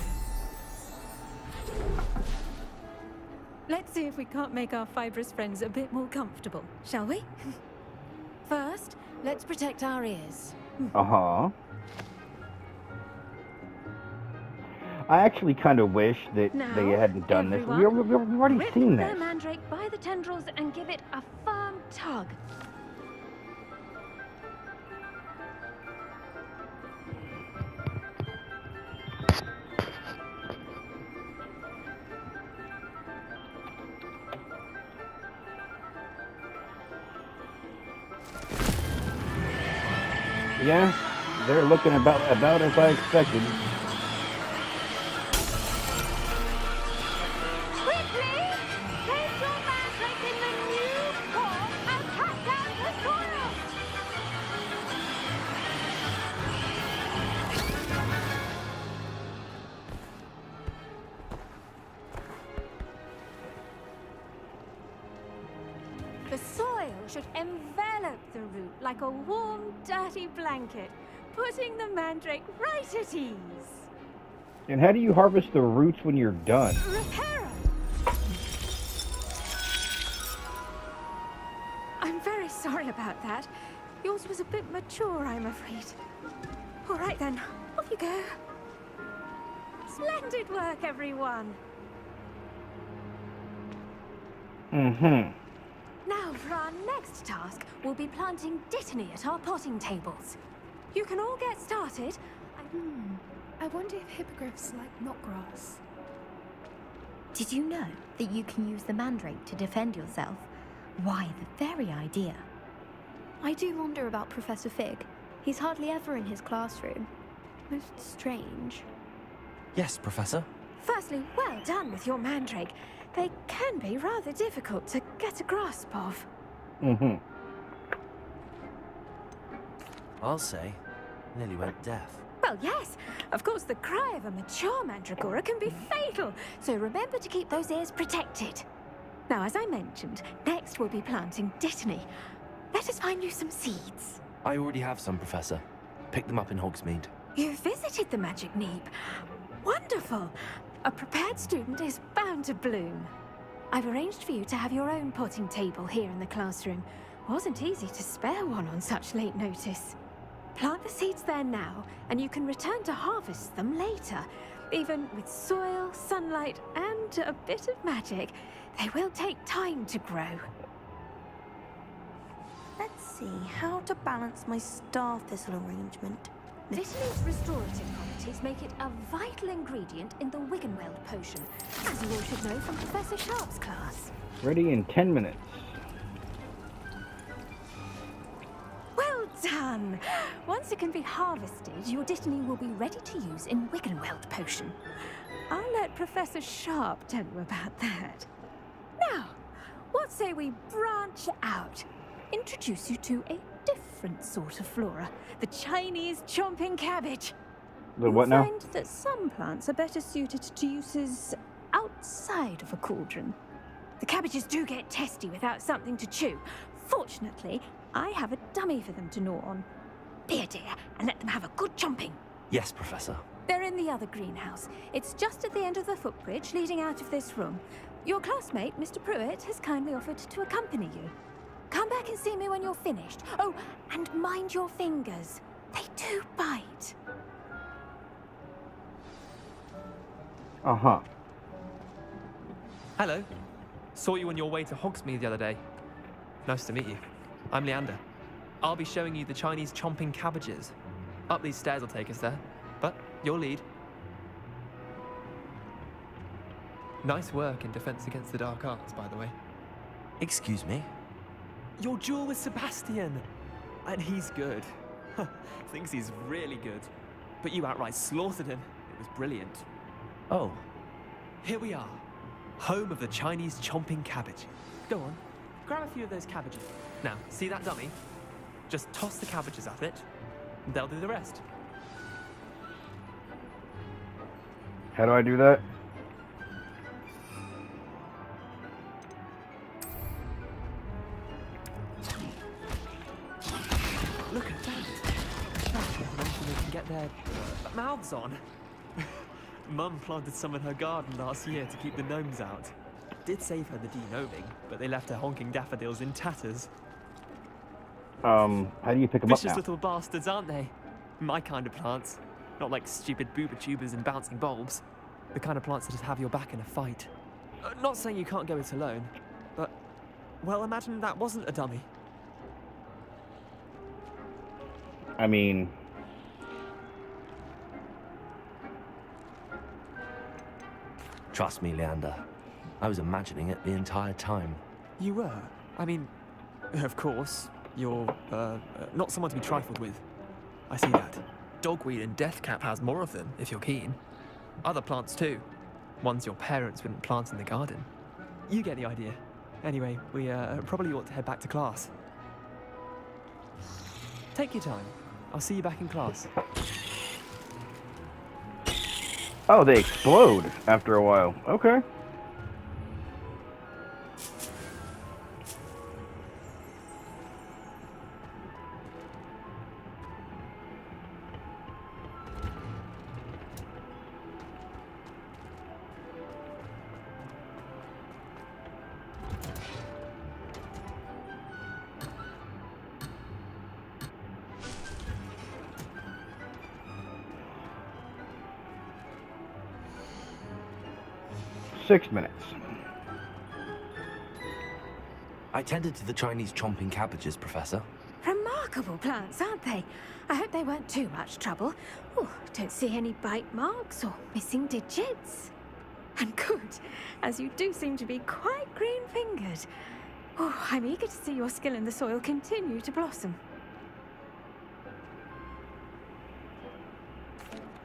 Let's see if we can't make our fibrous friends a bit more comfortable, shall we? First, let's protect our ears. Uh-huh. I actually kind of wish that Now, they hadn't done this. We've everyone, already rip seen the this. mandrake by the tendrils and give it a firm tug. Yeah, they're looking about as I expected. Quickly! Place your mandrake in the new form and cut down the soil! The soil should envelop the root like a warm, dirty blanket, putting the mandrake right at ease. And how do you harvest the roots when you're done? Reparo! I'm very sorry about that. Yours was a bit mature, I'm afraid. All right then, off you go. Splendid work, everyone. Mm-hmm. Now, for our next task, we'll be planting dittany at our potting tables. You can all get started. I wonder if hippogriffs like knotgrass. Did you know that you can use the mandrake to defend yourself? Why, the very idea. I do wonder about Professor Fig. He's hardly ever in his classroom. Most strange. Yes, Professor. Firstly, well done with your mandrake. They can be rather difficult to get a grasp of. Mm-hmm. I'll say, nearly went deaf. Well, yes. Of course, the cry of a mature mandragora can be fatal, so remember to keep those ears protected. Now, as I mentioned, next we'll be planting dittany. Let us find you some seeds. I already have some, Professor. Picked them up in Hogsmeade. You visited the Magic Neep. Wonderful. A prepared student is bound to bloom. I've arranged for you to have your own potting table here in the classroom. Wasn't easy to spare one on such late notice. Plant the seeds there now, and you can return to harvest them later. Even with soil, sunlight, and a bit of magic, they will take time to grow. Let's see how to balance my star thistle arrangement. Dittany's restorative properties make it a vital ingredient in the Wiggenweld potion, as you all should know from Professor Sharp's class. Ready in 10 minutes. Well done! Once it can be harvested, your dittany will be ready to use in Wiggenweld potion. I'll let Professor Sharp tell you about that. Now, what say we branch out? Introduce you to a different sort of flora, the Chinese chomping cabbage. The what now? You'll find that some plants are better suited to uses outside of a cauldron. The cabbages do get testy without something to chew. Fortunately, I have a dummy for them to gnaw on. Be a dear and let them have a good chomping. Yes, Professor. They're in the other greenhouse. It's just at the end of the footbridge leading out of this room. Your classmate, Mr. Pruitt, has kindly offered to accompany you. Come back and see me when you're finished. Oh, and mind your fingers. They do bite. Uh-huh. Hello. Saw you on your way to Hogsmeade the other day. Nice to meet you. I'm Leander. I'll be showing you the Chinese chomping cabbages. Up these stairs will take us there, but you'll lead. Nice work in Defense Against the Dark Arts, by the way. Excuse me? Your duel with Sebastian! And he's good. Thinks he's really good. But you outright slaughtered him. It was brilliant. Oh. Here we are. Home of the Chinese chomping cabbage. Go on, grab a few of those cabbages. Now, see that dummy? Just toss the cabbages at it, and they'll do the rest. How do I do that? Look at that. That's what they can get their mouths on. Mum planted some in her garden last year to keep the gnomes out. Did save her the de-gnoming, but they left her honking daffodils in tatters. How do you pick them up Vicious now? little bastards, aren't they? My kind of plants. Not like stupid booba tubers and bouncing bulbs. The kind of plants that just have your back in a fight. Not saying you can't go it alone, but, well, imagine that wasn't a dummy. I mean... Trust me, Leander. I was imagining it the entire time. You were? I mean, of course, you're, not someone to be trifled with. I see that. Dogweed and deathcap has more of them, if you're keen. Other plants too. Ones your parents wouldn't plant in the garden. You get the idea. Anyway, we, probably ought to head back to class. Take your time. I'll see you back in class. Oh, they explode after a while. Okay. Six minutes. I tended to the Chinese chomping cabbages, Professor. Remarkable plants, aren't they? I hope they weren't too much trouble. Oh, don't see any bite marks or missing digits. And good, as you do seem to be quite green-fingered. Oh, I'm eager to see your skill in the soil continue to blossom.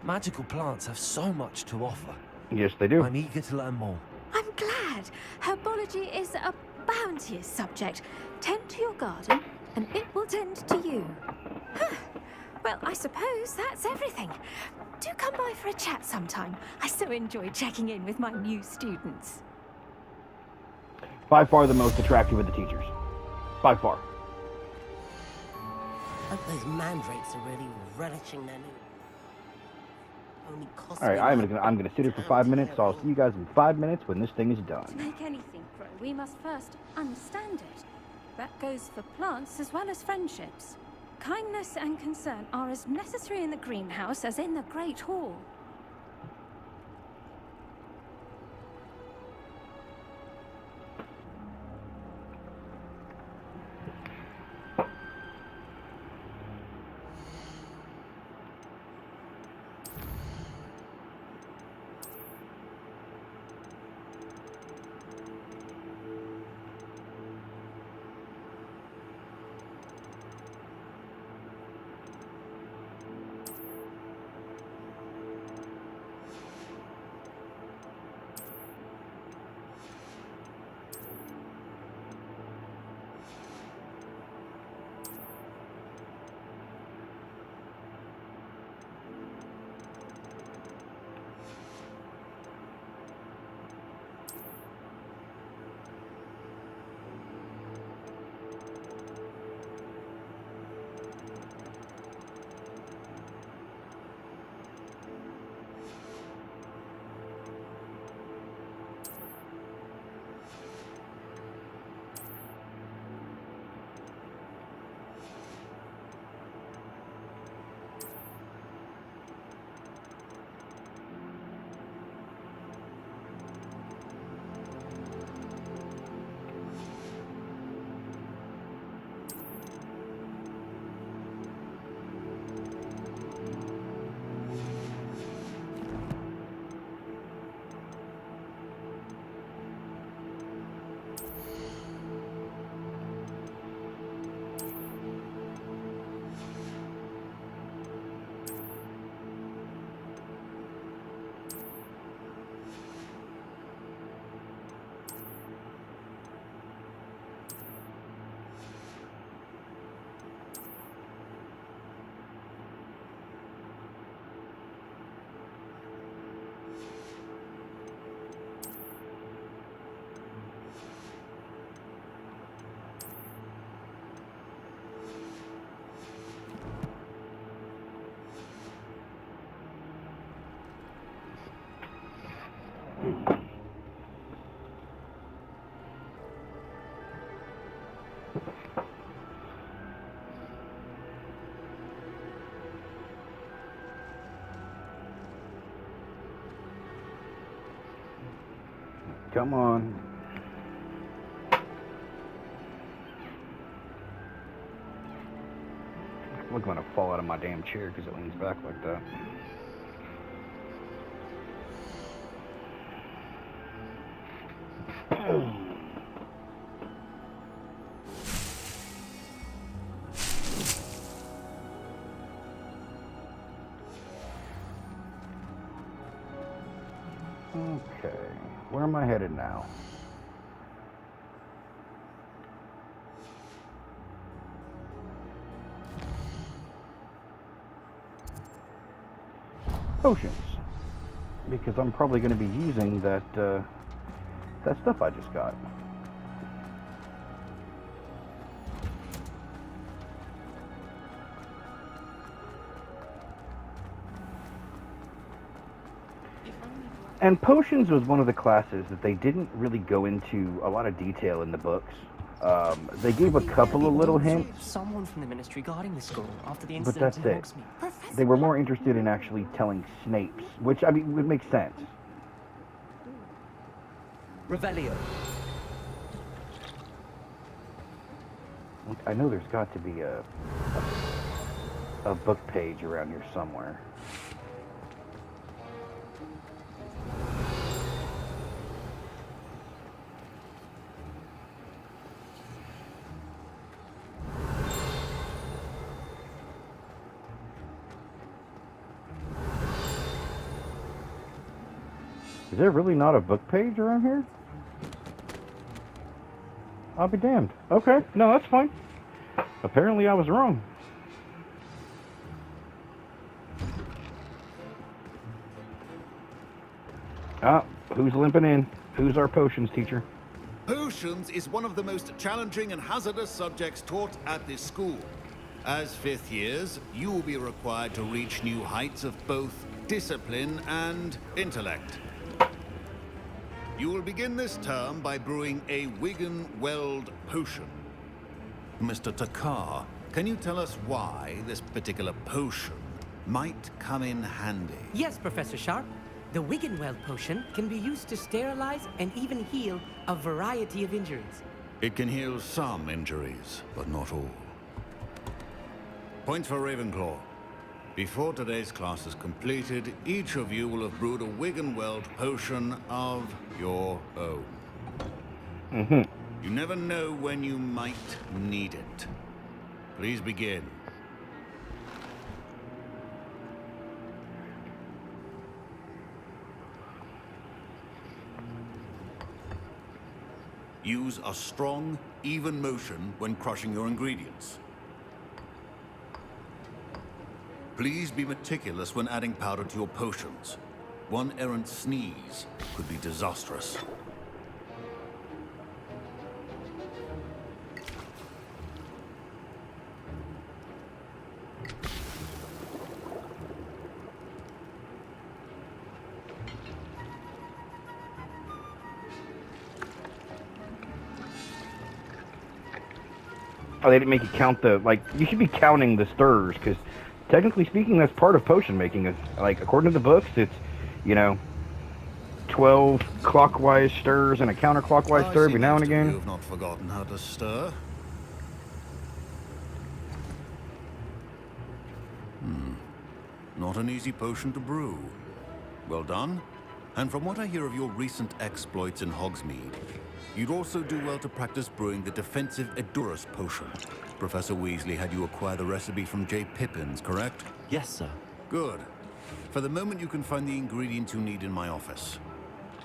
Magical plants have so much to offer. Yes, they do. I'm eager to learn more. I'm glad. Herbology is a bounteous subject. Tend to your garden, and it will tend to you. Huh. Well, I suppose that's everything. Do come by for a chat sometime. I so enjoy checking in with my new students. By far the most attractive of the teachers. By far. Hope those mandrakes are really relishing their new... Alright, I'm gonna sit here for 5 minutes, so I'll see you guys in 5 minutes when this thing is To done. make anything grow, we must first understand it. That goes for plants as well as friendships. Kindness and concern are as necessary in the greenhouse as in the Great Hall. Come on. I'm going to fall out of my damn chair because it leans back like that. Okay, where am I headed now? Potions, because I'm probably going to be using that that stuff I just got. And potions was one of the classes that they didn't really go into a lot of detail in the books. They gave a couple of little hints, Someone from the ministry guarding the school after the but incident that's in it. Hogsmeade. They were more interested in actually telling Snape's, which, I mean, would make sense. Revelio. I know there's got to be a a book page around here somewhere. Is there really not a book page around here? I'll be damned. Okay, no, that's fine. Apparently I was wrong. Ah, who's limping in? Who's our potions teacher? Potions is one of the most challenging and hazardous subjects taught at this school. As fifth years, you will be required to reach new heights of both discipline and intellect. You will begin this term by brewing a Wigan-Weld potion. Mr. Takar, can you tell us why this particular potion might come in handy? Yes, Professor Sharp. The Wigan-Weld potion can be used to sterilize and even heal a variety of injuries. It can heal some injuries, but not all. Point for Ravenclaw. Before today's class is completed, each of you will have brewed a Wigan-Weld potion of your own. You never know when you might need it. Please begin. Use a strong, even motion when crushing your ingredients. Please be meticulous when adding powder to your potions. One errant sneeze could be disastrous. Oh, they didn't make you count the, like, you should be counting the stirs, because technically speaking, that's part of potion making. It's, like, according to the books, it's, you know, 12 clockwise stirs and a counterclockwise stir every now and again. You have not forgotten how to stir. Not an easy potion to brew. Well done. And from what I hear of your recent exploits in Hogsmeade, you'd also do well to practice brewing the defensive Edurus potion. Professor Weasley had you acquire the recipe from J. Pippins, correct? Yes, sir. Good. For the moment, you can find the ingredients you need in my office.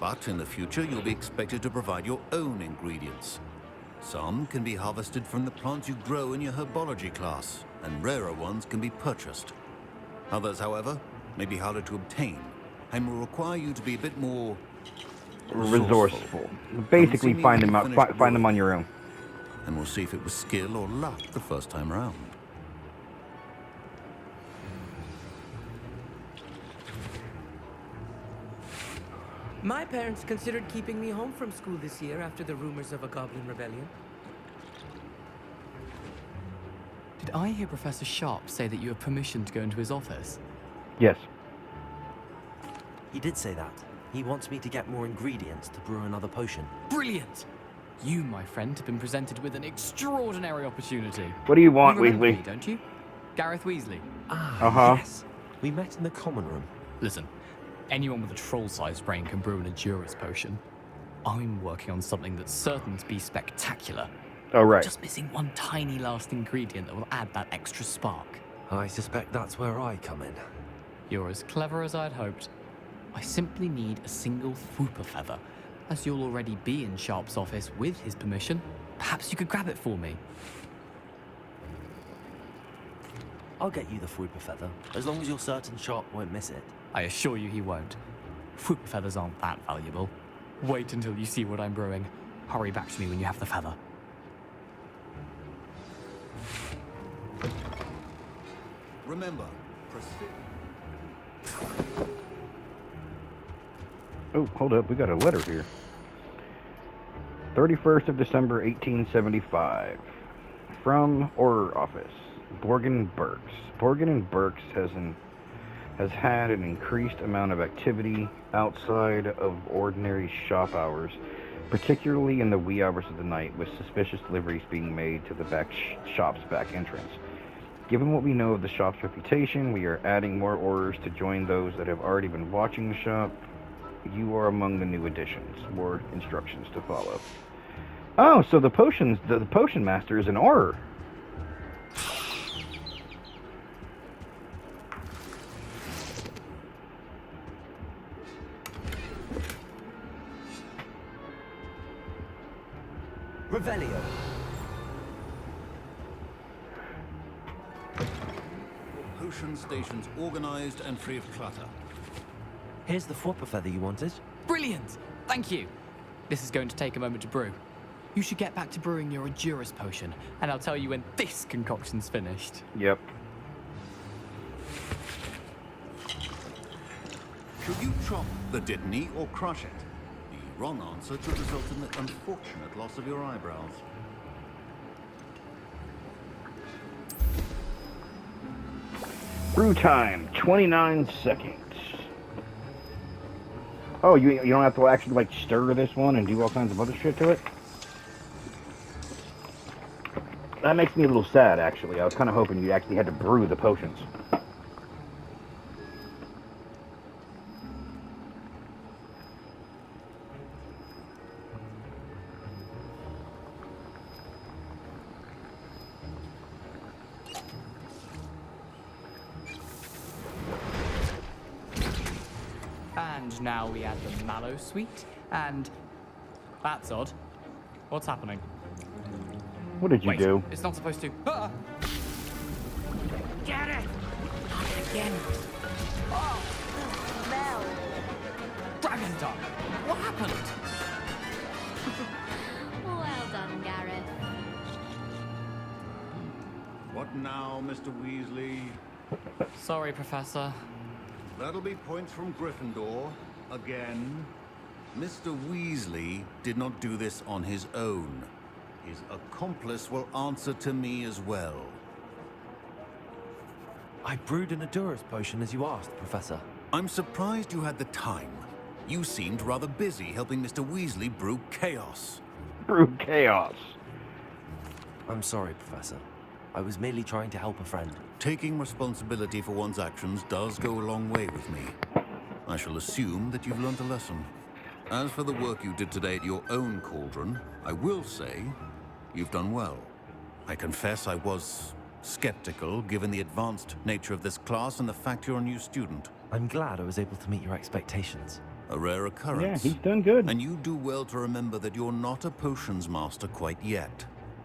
But in the future, you'll be expected to provide your own ingredients. Some can be harvested from the plants you grow in your herbology class, and rarer ones can be purchased. Others, however, may be harder to obtain, and will require you to be a bit more resourceful. Basically, find them on your own. And we'll see if it was skill or luck the first time around. My parents considered keeping me home from school this year after the rumors of a goblin rebellion. Did I hear Professor Sharp say that you have permission to go into his office? Yes. He did say that. He wants me to get more ingredients to brew another potion. Brilliant! You, my friend, have been presented with an extraordinary opportunity. What do you want, you remember Weasley? Me, don't you? Gareth Weasley. Yes. We met in the common room. Listen, anyone with a troll-sized brain can brew an Edurus potion. I'm working on something that's certain to be spectacular. Oh, right. Just missing one tiny last ingredient that will add that extra spark. I suspect that's where I come in. You're as clever as I'd hoped. I simply need a single Fwooper feather. As you'll already be in Sharp's office with his permission, perhaps you could grab it for me. I'll get you the Fwooper feather, as long as you're certain Sharp won't miss it. I assure you he won't. Fwooper feathers aren't that valuable. Wait until you see what I'm brewing. Hurry back to me when you have the feather. Remember, Oh, hold up. We got a letter here. 31st of December, 1875. From Order Office. Borgin Burks. Borgin Burks has had an increased amount of activity outside of ordinary shop hours, particularly in the wee hours of the night, with suspicious deliveries being made to the shop's back entrance. Given what we know of the shop's reputation, we are adding more orders to join those that have already been watching the shop. You are among the new additions. More instructions to follow. Oh, so the potions, the potion master is an Auror. Revelio. Potion stations organized and free of clutter. Here's the Fwooper feather you wanted. Brilliant! Thank you. This is going to take a moment to brew. You should get back to brewing your Endurus potion, and I'll tell you when this concoction's finished. Yep. Should you chop the Dittany or crush it? The wrong answer could result in the unfortunate loss of your eyebrows. Brew time, 29 seconds. Oh, you don't have to actually like stir this one and do all kinds of other shit to it? That makes me a little sad, actually. I was kind of hoping you actually had to brew the potions. And now we add the mallow sweet, and that's odd. What's happening? What did you do? It's not supposed to. Ah! Get it! Not again. Oh, smell. Dragon Dog! What happened? Well done, Gareth. What now, Mr. Weasley? Sorry, Professor. That'll be points from Gryffindor. Again. Mr. Weasley did not do this on his own. His accomplice will answer to me as well. I brewed an Endurus potion as you asked, Professor. I'm surprised you had the time. You seemed rather busy helping Mr. Weasley brew chaos. Brew chaos. I'm sorry, Professor. I was merely trying to help a friend. Taking responsibility for one's actions does go a long way with me. I shall assume that you've learnt a lesson. As for the work you did today at your own cauldron, I will say you've done well. I confess I was skeptical given the advanced nature of this class and the fact you're a new student. I'm glad I was able to meet your expectations. A rare occurrence. Yeah, he's done good. And you do well to remember that you're not a potions master quite yet.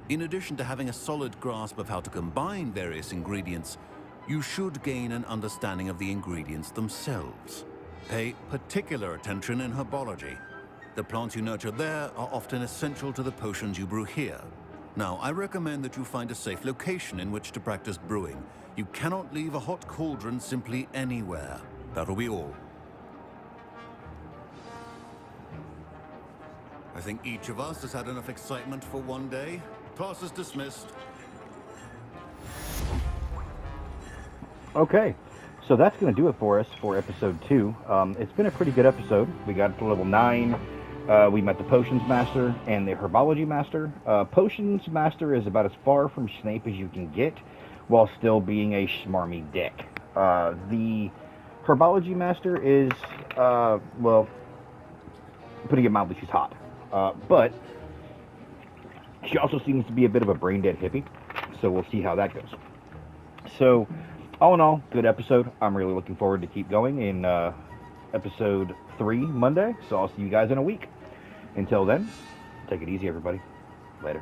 In addition to having a solid grasp of how to combine various ingredients, you should gain an understanding of the ingredients themselves. Pay particular attention in herbology. The plants you nurture there are often essential to the potions you brew here. Now, I recommend that you find a safe location in which to practice brewing. You cannot leave a hot cauldron simply anywhere. That'll be all. I think each of us has had enough excitement for one day. Class is dismissed. Okay, so that's going to do it for us for episode 2. It's been a pretty good episode. We got to level 9. We met the Potions Master and the Herbology Master. Potions Master is about as far from Snape as you can get while still being a schmarmy dick. The Herbology Master is, well, putting it mildly, she's hot. But she also seems to be a bit of a brain-dead hippie, so we'll see how that goes. So, all in all, good episode. I'm really looking forward to keep going in episode 3 Monday, so I'll see you guys in a week. Until then, take it easy, everybody. Later.